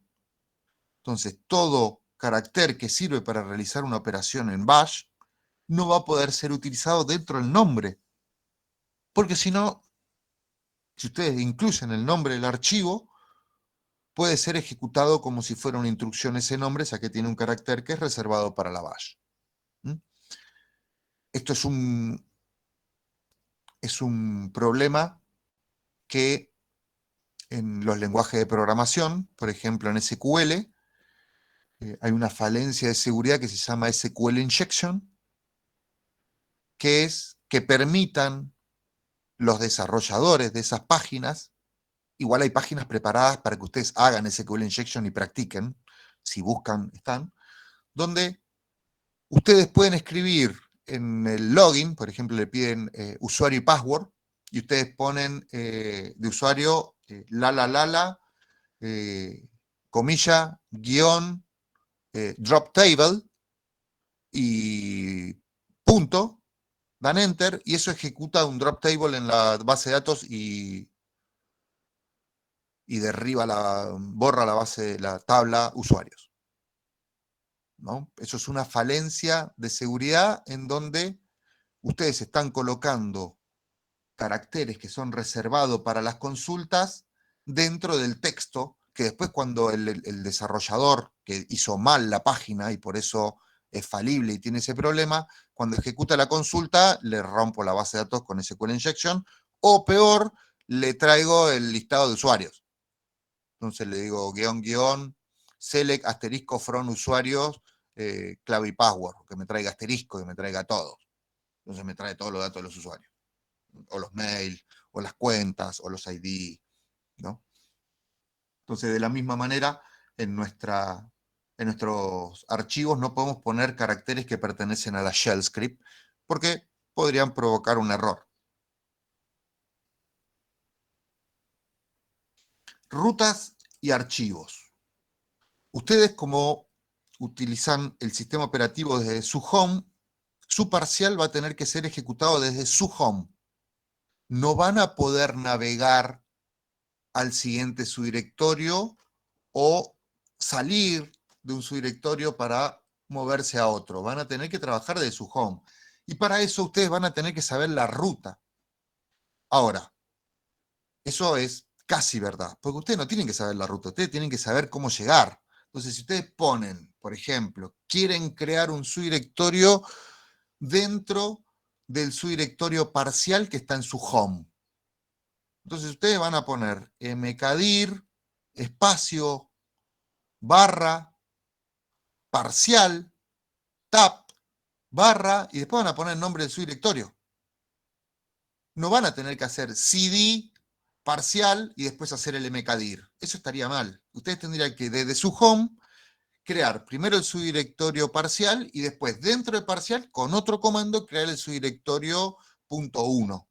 Entonces, todo carácter que sirve para realizar una operación en bash no va a poder ser utilizado dentro del nombre. Porque si no, si ustedes incluyen el nombre del archivo, puede ser ejecutado como si fuera una instrucción ese nombre, ya que tiene un carácter que es reservado para la bash. Esto es un problema que en los lenguajes de programación, por ejemplo en SQL, hay una falencia de seguridad que se llama SQL injection, que es que permitan los desarrolladores de esas páginas, igual hay páginas preparadas para que ustedes hagan SQL injection y practiquen, si buscan están, donde ustedes pueden escribir en el login, por ejemplo le piden usuario y password, y ustedes ponen de usuario comilla, guión, drop table, y punto, dan enter, y eso ejecuta un drop table en la base de datos y borra la base de la tabla usuarios, ¿no? Eso es una falencia de seguridad en donde ustedes están colocando caracteres que son reservados para las consultas dentro del texto, que después cuando el desarrollador que hizo mal la página y por eso es falible y tiene ese problema, cuando ejecuta la consulta le rompo la base de datos con SQL injection, o peor, le traigo el listado de usuarios. Entonces le digo _ select asterisco from usuarios clave y password, que me traiga asterisco, que me traiga todo. Entonces me trae todos los datos de los usuarios, o los mails, o las cuentas, o los ID, ¿no? Entonces, de la misma manera, en nuestros archivos no podemos poner caracteres que pertenecen a la shell script, porque podrían provocar un error. Rutas y archivos. Ustedes, como utilizan el sistema operativo desde su home, su parcial va a tener que ser ejecutado desde su home. No van a poder navegar al siguiente subdirectorio o salir de un subdirectorio para moverse a otro. Van a tener que trabajar desde su home. Y para eso ustedes van a tener que saber la ruta. Ahora, eso es casi verdad, porque ustedes no tienen que saber la ruta, ustedes tienen que saber cómo llegar. Entonces, si ustedes ponen, por ejemplo, quieren crear un subdirectorio dentro del subdirectorio parcial que está en su home. Entonces, ustedes van a poner mkdir, espacio, barra, parcial, tab, barra, y después van a poner el nombre del subdirectorio. No van a tener que hacer cd, parcial, y después hacer el mkdir. Eso estaría mal. Ustedes tendrían que, desde su home, crear primero el subdirectorio parcial, y después, dentro de parcial, con otro comando, crear el subdirectorio .1.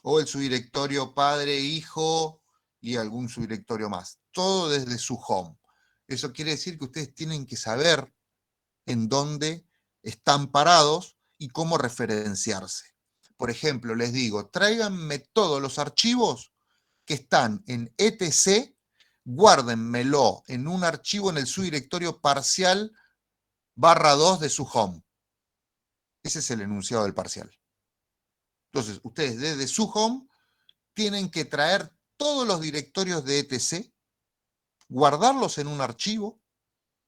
O el subdirectorio padre, hijo, y algún subdirectorio más. Todo desde su home. Eso quiere decir que ustedes tienen que saber en dónde están parados y cómo referenciarse. Por ejemplo, les digo, tráiganme todos los archivos que están en etc, guárdenmelo en un archivo en el subdirectorio parcial /2 de su home. Ese es el enunciado del parcial. Entonces, ustedes desde su home tienen que traer todos los directorios de etc, guardarlos en un archivo,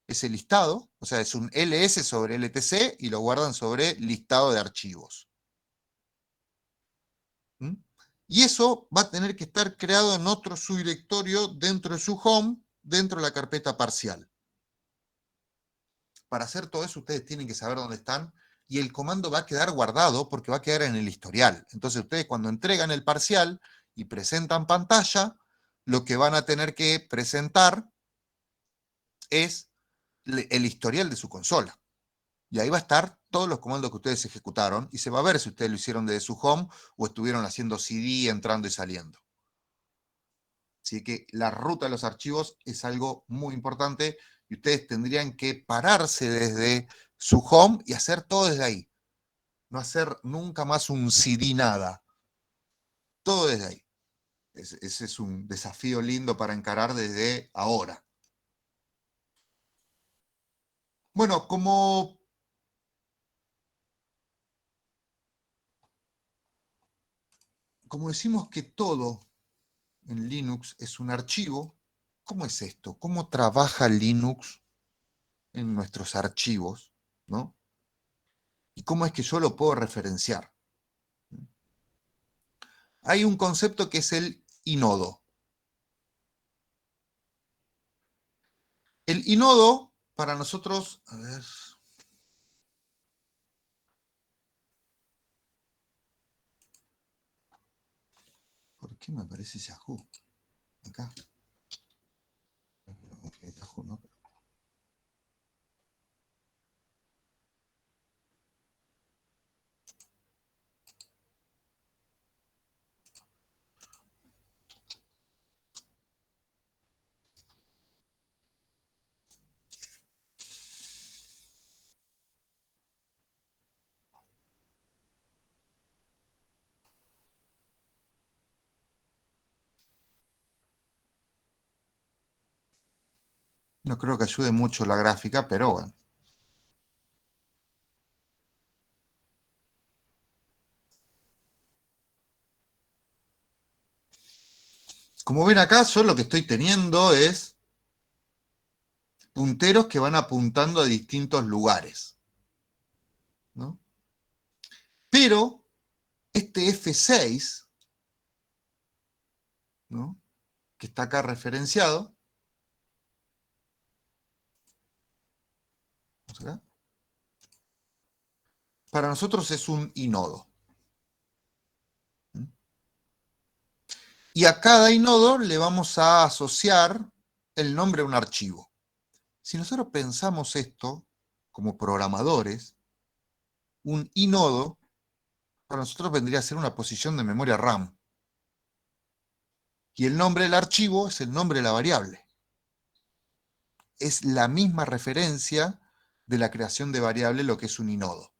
ese listado, o sea, es un ls sobre ltc y lo guardan sobre listado de archivos. ¿Mm? Y eso va a tener que estar creado en otro subdirectorio dentro de su home, dentro de la carpeta parcial. Para hacer todo eso, ustedes tienen que saber dónde están, y el comando va a quedar guardado porque va a quedar en el historial. Entonces, ustedes cuando entregan el parcial y presentan pantalla, lo que van a tener que presentar es el historial de su consola. Y ahí va a estar todos los comandos que ustedes ejecutaron, y se va a ver si ustedes lo hicieron desde su home o estuvieron haciendo CD, entrando y saliendo. Así que la ruta de los archivos es algo muy importante, y ustedes tendrían que pararse desde su home y hacer todo desde ahí. No hacer nunca más un CD nada. Todo desde ahí. Ese es un desafío lindo para encarar desde ahora. Bueno, como decimos que todo en Linux es un archivo, ¿cómo es esto? ¿Cómo trabaja Linux en nuestros archivos? ¿No? ¿Y cómo es que yo lo puedo referenciar? Hay un concepto que es el inodo. El inodo, para nosotros, a ver... ¿Por qué me aparece Yahoo? Acá. Yahoo, ¿no? No creo que ayude mucho la gráfica, pero bueno. Como ven acá, yo lo que estoy teniendo es punteros que van apuntando a distintos lugares, ¿no? Pero este F6, ¿no?, que está acá referenciado. Vamos acá. Para nosotros es un inodo. Y a cada inodo le vamos a asociar el nombre a un archivo. Si nosotros pensamos esto como programadores, un inodo para nosotros vendría a ser una posición de memoria RAM. Y el nombre del archivo es el nombre de la variable. Es la misma referencia de la creación de variable lo que es un inodo.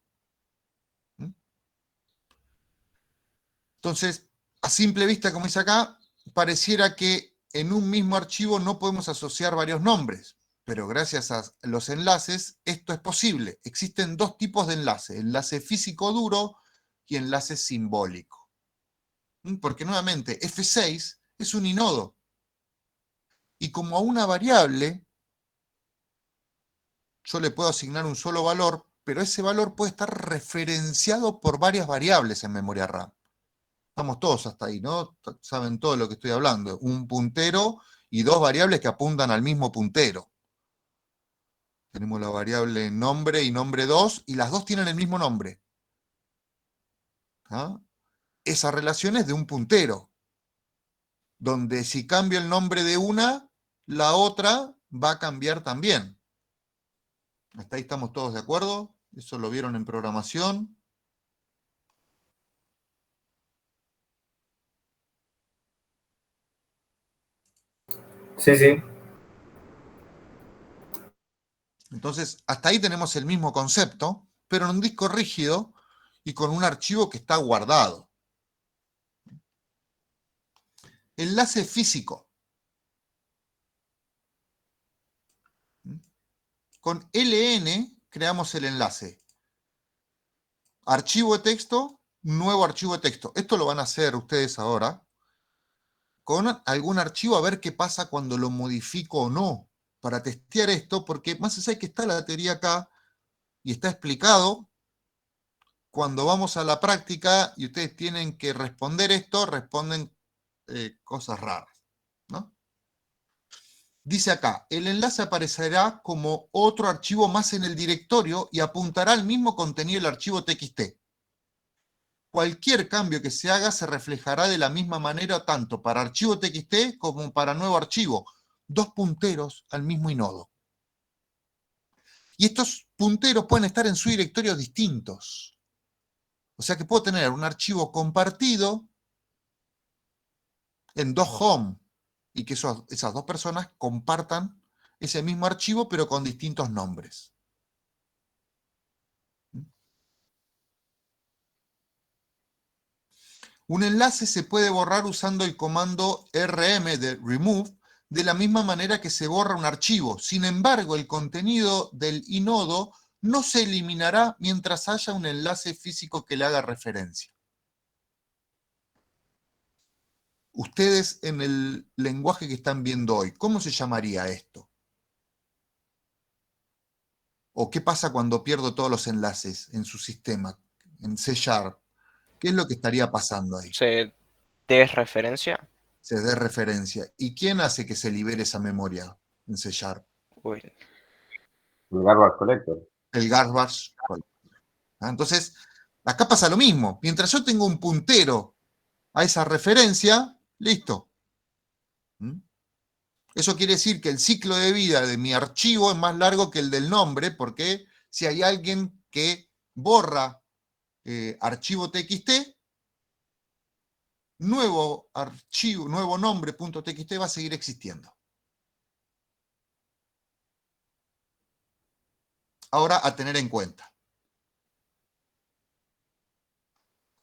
Entonces, a simple vista, como dice acá, pareciera que en un mismo archivo no podemos asociar varios nombres, pero gracias a los enlaces esto es posible. Existen dos tipos de enlace, enlace físico duro y enlace simbólico. Porque nuevamente, F6 es un inodo. Y como a una variable yo le puedo asignar un solo valor, pero ese valor puede estar referenciado por varias variables en memoria RAM. Estamos todos hasta ahí, ¿no? Saben todo lo que estoy hablando. Un puntero y dos variables que apuntan al mismo puntero. Tenemos la variable nombre y nombre 2, y las dos tienen el mismo nombre. ¿Ah? Esa relación es de un puntero, donde si cambio el nombre de una, la otra va a cambiar también. ¿Hasta ahí estamos todos de acuerdo? ¿Eso lo vieron en programación?
Sí, sí.
Entonces, hasta ahí tenemos el mismo concepto, pero en un disco rígido y con un archivo que está guardado. Enlace físico. Con LN creamos el enlace. Archivo de texto, nuevo archivo de texto. Esto lo van a hacer ustedes ahora con algún archivo a ver qué pasa cuando lo modifico o no. Para testear esto, porque más allá de que está la teoría acá y está explicado, cuando vamos a la práctica y ustedes tienen que responder esto, responden cosas raras, ¿no? Dice acá, el enlace aparecerá como otro archivo más en el directorio y apuntará al mismo contenido del archivo txt. Cualquier cambio que se haga se reflejará de la misma manera tanto para archivo txt como para nuevo archivo. Dos punteros al mismo inodo. Y estos punteros pueden estar en subdirectorios distintos. O sea que puedo tener un archivo compartido en dos home y que esas dos personas compartan ese mismo archivo pero con distintos nombres. Un enlace se puede borrar usando el comando rm de remove de la misma manera que se borra un archivo. Sin embargo, el contenido del inodo no se eliminará mientras haya un enlace físico que le haga referencia. Ustedes en el lenguaje que están viendo hoy, ¿cómo se llamaría esto? ¿O qué pasa cuando pierdo todos los enlaces en su sistema, en C#? ¿Qué es lo que estaría pasando ahí?
¿Se desreferencia?
Se dé referencia. ¿Y quién hace que se libere esa memoria en C#?
Uy,
El garbage collector.
El garbage collector. Entonces, acá pasa lo mismo. Mientras yo tengo un puntero a esa referencia, listo. Eso quiere decir que el ciclo de vida de mi archivo es más largo que el del nombre, porque si hay alguien que borra archivo txt, nuevo archivo, nuevo nombre .txt va a seguir existiendo. Ahora, a tener en cuenta.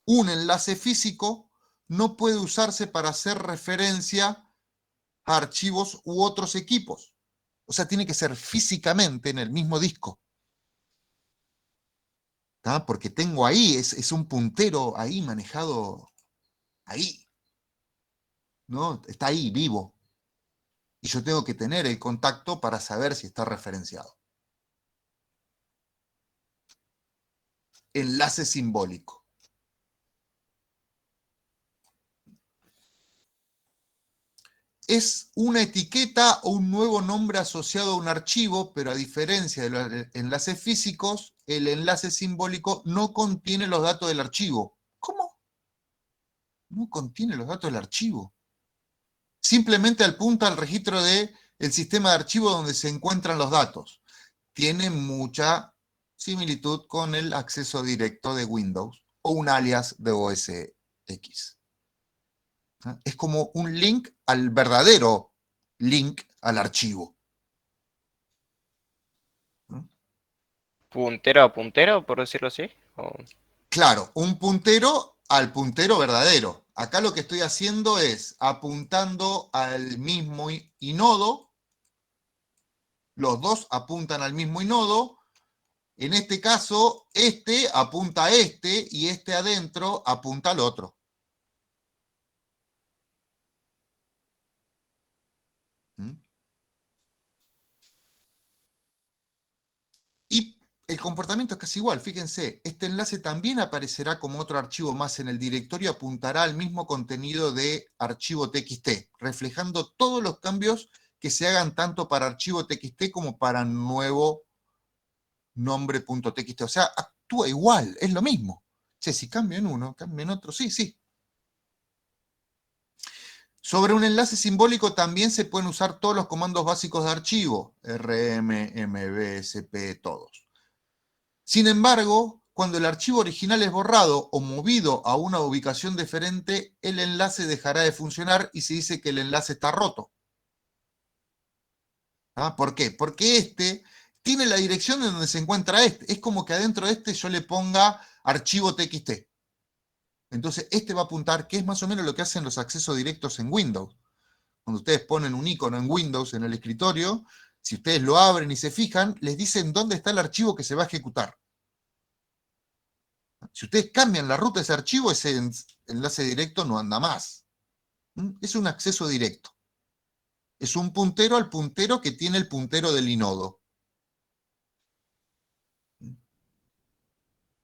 Un enlace físico no puede usarse para hacer referencia a archivos u otros equipos. O sea, tiene que ser físicamente en el mismo disco. ¿Tá? Porque tengo ahí, es un puntero ahí manejado, ahí. ¿No? Está ahí, vivo. Y yo tengo que tener el contacto para saber si está referenciado. Enlace simbólico. es una etiqueta o un nuevo nombre asociado a un archivo, pero a diferencia de los enlaces físicos, el enlace simbólico no contiene los datos del archivo. ¿Cómo? No contiene los datos del archivo. Simplemente apunta al registro del sistema de archivo donde se encuentran los datos. Tiene mucha similitud con el acceso directo de Windows o un alias de OS X. Es como un link al verdadero link al archivo.
¿Puntero a puntero, por decirlo así? ¿O?
Claro, un puntero al puntero verdadero. Acá lo que estoy haciendo es apuntando al mismo inodo. Los dos apuntan al mismo inodo. En este caso, este apunta a este y este adentro apunta al otro. Y el comportamiento es casi igual, fíjense, este enlace también aparecerá como otro archivo más en el directorio y apuntará al mismo contenido de archivo TXT, reflejando todos los cambios que se hagan tanto para archivo TXT como para nuevo nombre.txt. O sea, actúa igual, es lo mismo. Che, si cambio en uno, cambio en otro, sí, sí. Sobre un enlace simbólico también se pueden usar todos los comandos básicos de archivo, rm, mb, sp, todos. Sin embargo, cuando el archivo original es borrado o movido a una ubicación diferente, el enlace dejará de funcionar y se dice que el enlace está roto. ¿Ah? ¿Por qué? Porque este tiene la dirección en donde se encuentra este. Es como que adentro de este yo le ponga archivo txt. Entonces este va a apuntar, que es más o menos lo que hacen los accesos directos en Windows. Cuando ustedes ponen un icono en Windows en el escritorio, si ustedes lo abren y se fijan, les dicen dónde está el archivo que se va a ejecutar. Si ustedes cambian la ruta de ese archivo, ese enlace directo no anda más. Es un acceso directo. Es un puntero al puntero que tiene el puntero del inodo.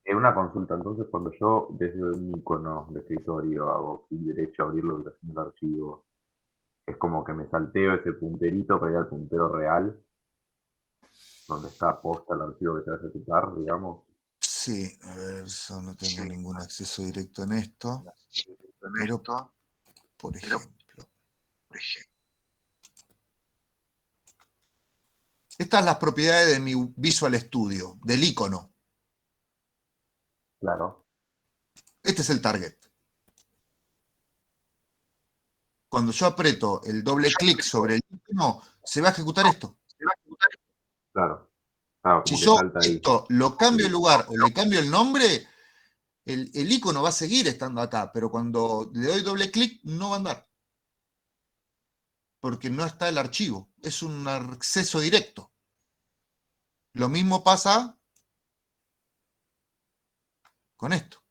Una consulta, entonces cuando yo desde un icono de escritorio hago clic derecho a abrir la ubicación del archivo, es como que me salteo ese punterito para ir al puntero real, donde está posta el archivo que se va a ejecutar, digamos.
Sí, a ver, yo no tengo ningún acceso directo en esto. Pero, por ejemplo. Estas son las propiedades de mi Visual Studio, del icono.
Claro.
Este es el target. Cuando yo aprieto el doble clic sobre el icono, se va a ejecutar esto.
Claro. Claro,
Si
como que
yo
salta ahí.
esto lo cambio de lugar o le cambio el nombre, el icono va a seguir estando acá, pero cuando le doy doble clic no va a andar. Porque no está el archivo. Es un acceso directo. Lo mismo pasa con esto.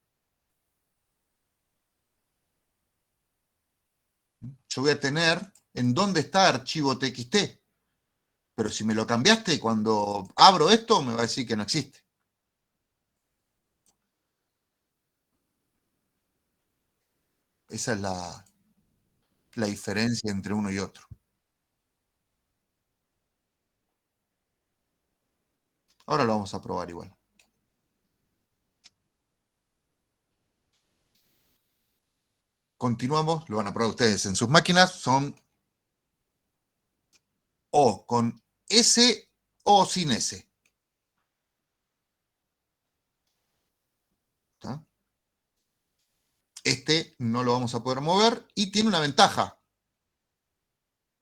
Yo voy a tener en dónde está archivo txt. Pero si me lo cambiaste, cuando abro esto, me va a decir que no existe. Esa es la diferencia entre uno y otro. Ahora lo vamos a probar igual. Continuamos, lo van a probar ustedes en sus máquinas. Son o con S o sin S. ¿Está? Este no lo vamos a poder mover y tiene una ventaja.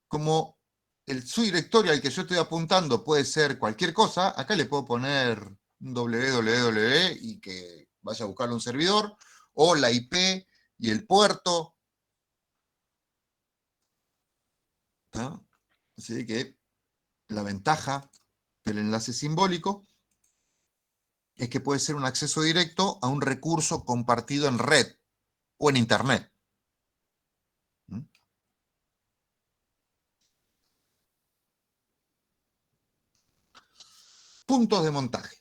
Como el subdirectorio al que yo estoy apuntando puede ser cualquier cosa, acá le puedo poner un www y que vaya a buscarlo un servidor, o la IP y el puerto. ¿Está? Así que la ventaja del enlace simbólico es que puede ser un acceso directo a un recurso compartido en red o en Internet. Puntos de montaje.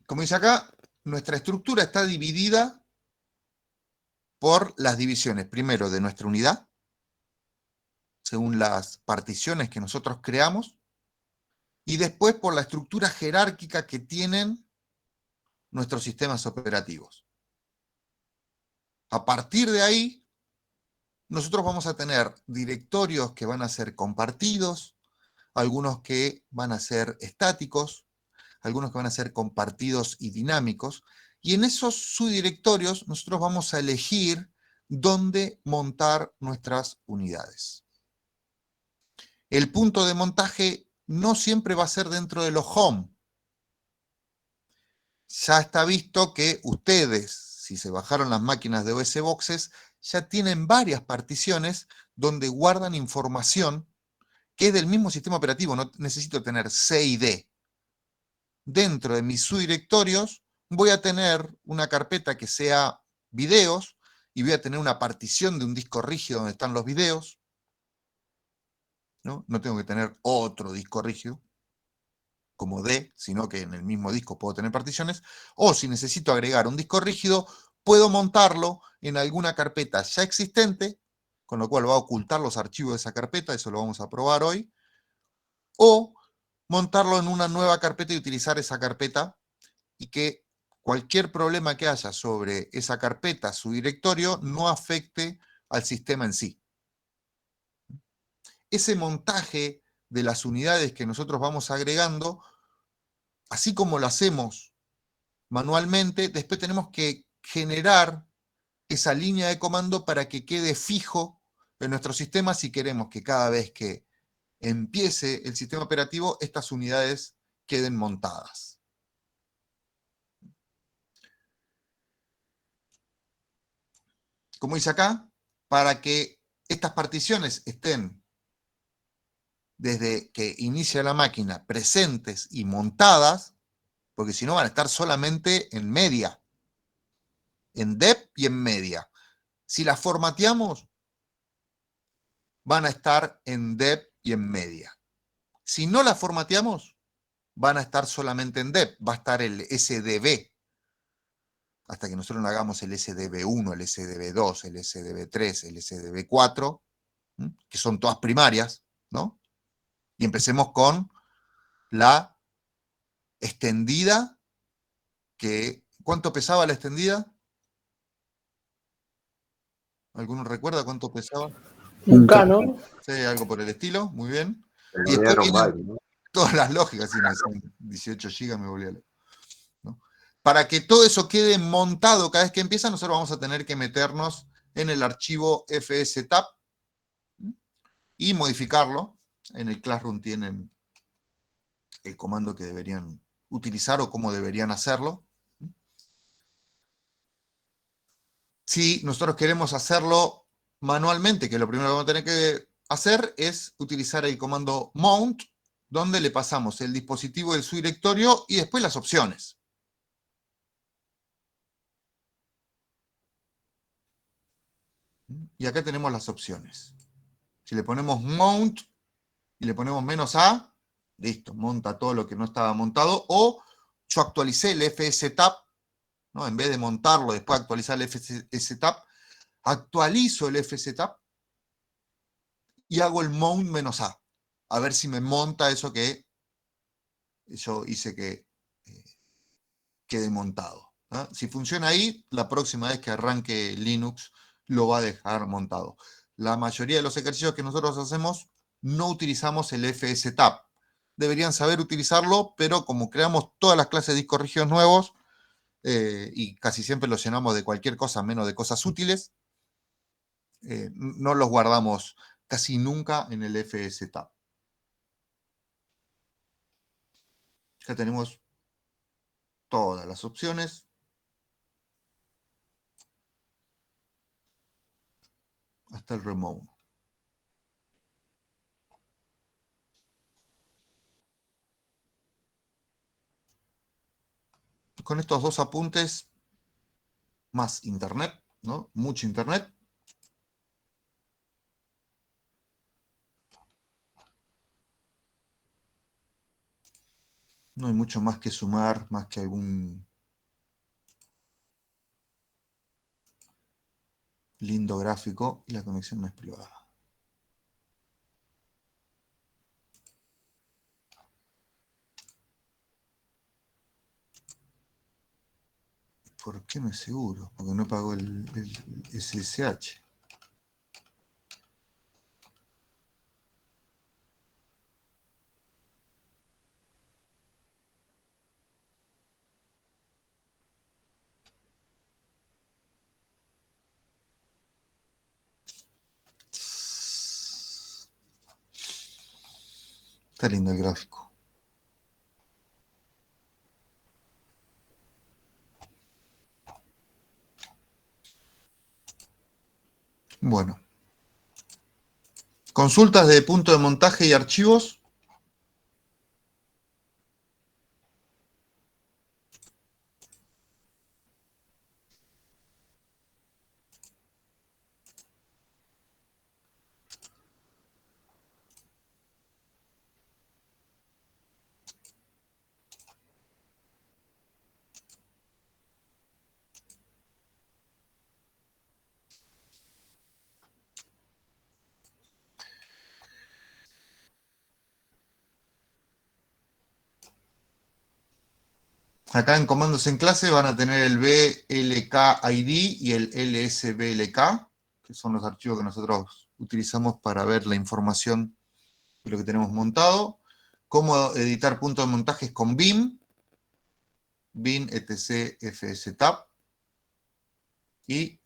Como dice acá, nuestra estructura está dividida por las divisiones, primero de nuestra unidad, según las particiones que nosotros creamos, y después por la estructura jerárquica que tienen nuestros sistemas operativos. A partir de ahí, nosotros vamos a tener directorios que van a ser compartidos, algunos que van a ser estáticos, algunos que van a ser compartidos y dinámicos, y en esos subdirectorios nosotros vamos a elegir dónde montar nuestras unidades. El punto de montaje no siempre va a ser dentro de los home. Ya está visto que ustedes, si se bajaron las máquinas de OS Boxes, ya tienen varias particiones donde guardan información que es del mismo sistema operativo. No necesito tener C y D. Dentro de mis subdirectorios voy a tener una carpeta que sea videos y voy a tener una partición de un disco rígido donde están los videos. No tengo que tener otro disco rígido como D, sino que en el mismo disco puedo tener particiones. O si necesito agregar un disco rígido, puedo montarlo en alguna carpeta ya existente, con lo cual va a ocultar los archivos de esa carpeta, eso lo vamos a probar hoy. O montarlo en una nueva carpeta y utilizar esa carpeta y que cualquier problema que haya sobre esa carpeta, su directorio, no afecte al sistema en sí. Ese montaje de las unidades que nosotros vamos agregando, así como lo hacemos manualmente, después tenemos que generar esa línea de comando para que quede fijo en nuestro sistema si queremos que cada vez que empiece el sistema operativo, estas unidades queden montadas. Como dice acá, para que estas particiones estén desde que inicia la máquina presentes y montadas, porque si no van a estar solamente en media, en dep y en media. Si las formateamos, van a estar en dep y en media. Si no las formateamos, van a estar solamente en dep, va a estar el SDB, hasta que nosotros no hagamos el SDB1, el SDB2, el SDB3, el SDB4, que son todas primarias, ¿no? Y empecemos con la extendida, que ¿cuánto pesaba la extendida? ¿Alguno recuerda cuánto pesaba?
Un K, ¿no?
Sí, algo por el estilo, muy bien.
El
Y después
Iron
vienen
Byte, ¿no?
todas las lógicas, sí, me decían 18 GB, me volví a leer, ¿no? Para que todo eso quede montado cada vez que empieza, nosotros vamos a tener que meternos en el archivo fstab y modificarlo. En el Classroom tienen el comando que deberían utilizar o cómo deberían hacerlo. Si nosotros queremos hacerlo manualmente, que lo primero que vamos a tener que hacer es utilizar el comando mount, donde le pasamos el dispositivo del subdirectorio y después las opciones. Y acá tenemos las opciones. Si le ponemos mount y le ponemos -A, listo, monta todo lo que no estaba montado. O yo actualicé el fstab, ¿no? En vez de montarlo, después actualizar el fstab, actualizo el fstab y hago el mount -A. A ver si me monta eso que yo hice que quede montado, ¿no? Si funciona ahí, la próxima vez que arranque Linux lo va a dejar montado. La mayoría de los ejercicios que nosotros hacemos no utilizamos el fstab. Deberían saber utilizarlo, pero como creamos todas las clases de discos rígidos nuevos, y casi siempre los llenamos de cualquier cosa menos de cosas útiles, no los guardamos casi nunca en el fstab. Ya tenemos todas las opciones. Hasta el remove. Con estos dos apuntes, más internet, ¿no? Mucho internet. No hay mucho más que sumar, más que algún Lindo gráfico y la conexión no es privada. ¿Por qué no es seguro? Porque no pagó el SSH. Está lindo el gráfico. Bueno. Consultas de punto de montaje y archivos. Acá en comandos en clase van a tener el BLK-ID y el LSBLK, que son los archivos que nosotros utilizamos para ver la información de lo que tenemos montado. Cómo editar puntos de montajes con BIM, bin etc fstab, y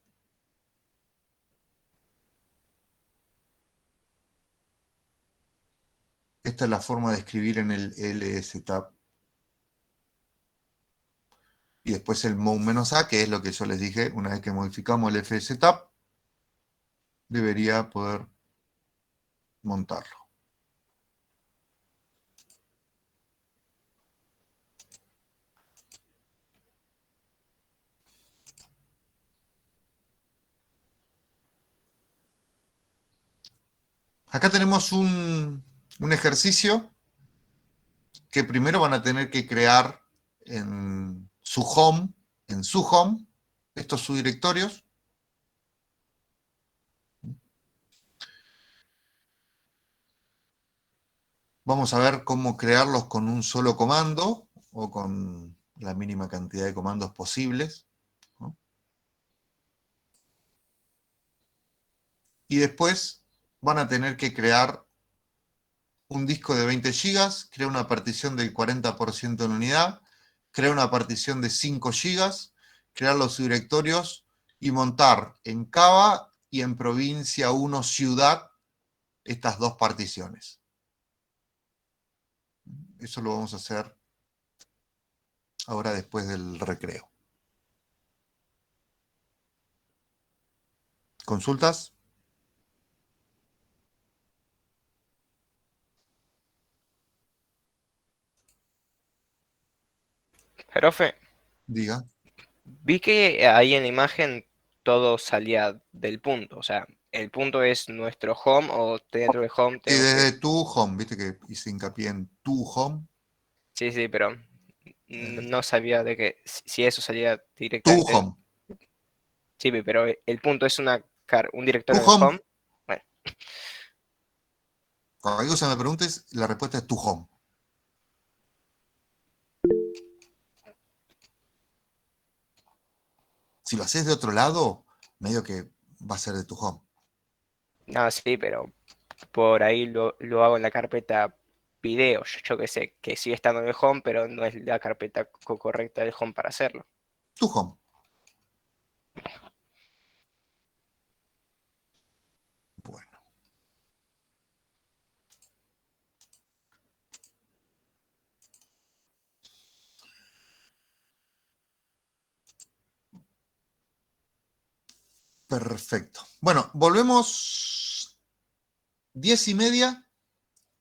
esta es la forma de escribir en el lstab. Y después el mou-a, que es lo que yo les dije, una vez que modificamos el fstab, debería poder montarlo. Acá tenemos un ejercicio que primero van a tener que crear en su home, estos subdirectorios. Vamos a ver cómo crearlos con un solo comando o con la mínima cantidad de comandos posibles, ¿no? Y después van a tener que crear un disco de 20 GB, crear una partición del 40% en unidad, crear una partición de 5 GB, crear los subdirectorios y montar en Cava y en provincia 1 ciudad estas dos particiones. Eso lo vamos a hacer ahora después del recreo. ¿Consultas?
Profe,
Diga.
vi que ahí en la imagen todo salía del punto. O sea, el punto es nuestro home o dentro del home
Y
tengo que...
desde tu home, viste que hice hincapié en tu home.
Sí, sí, pero no sabía de que si eso salía
Tu
directamente.
home.
Sí, pero el punto es un
Tu
directorio de
home.
home. Bueno,
Cuando algo se me preguntes, la respuesta es tu home. Si lo haces de otro lado, medio que va a ser de tu home.
no, sí, pero por ahí lo hago en la carpeta video. Yo qué sé, que sigue estando en el home, pero no es la carpeta correcta del home para hacerlo.
Tu home. Bueno. Perfecto. Bueno, volvemos 10:30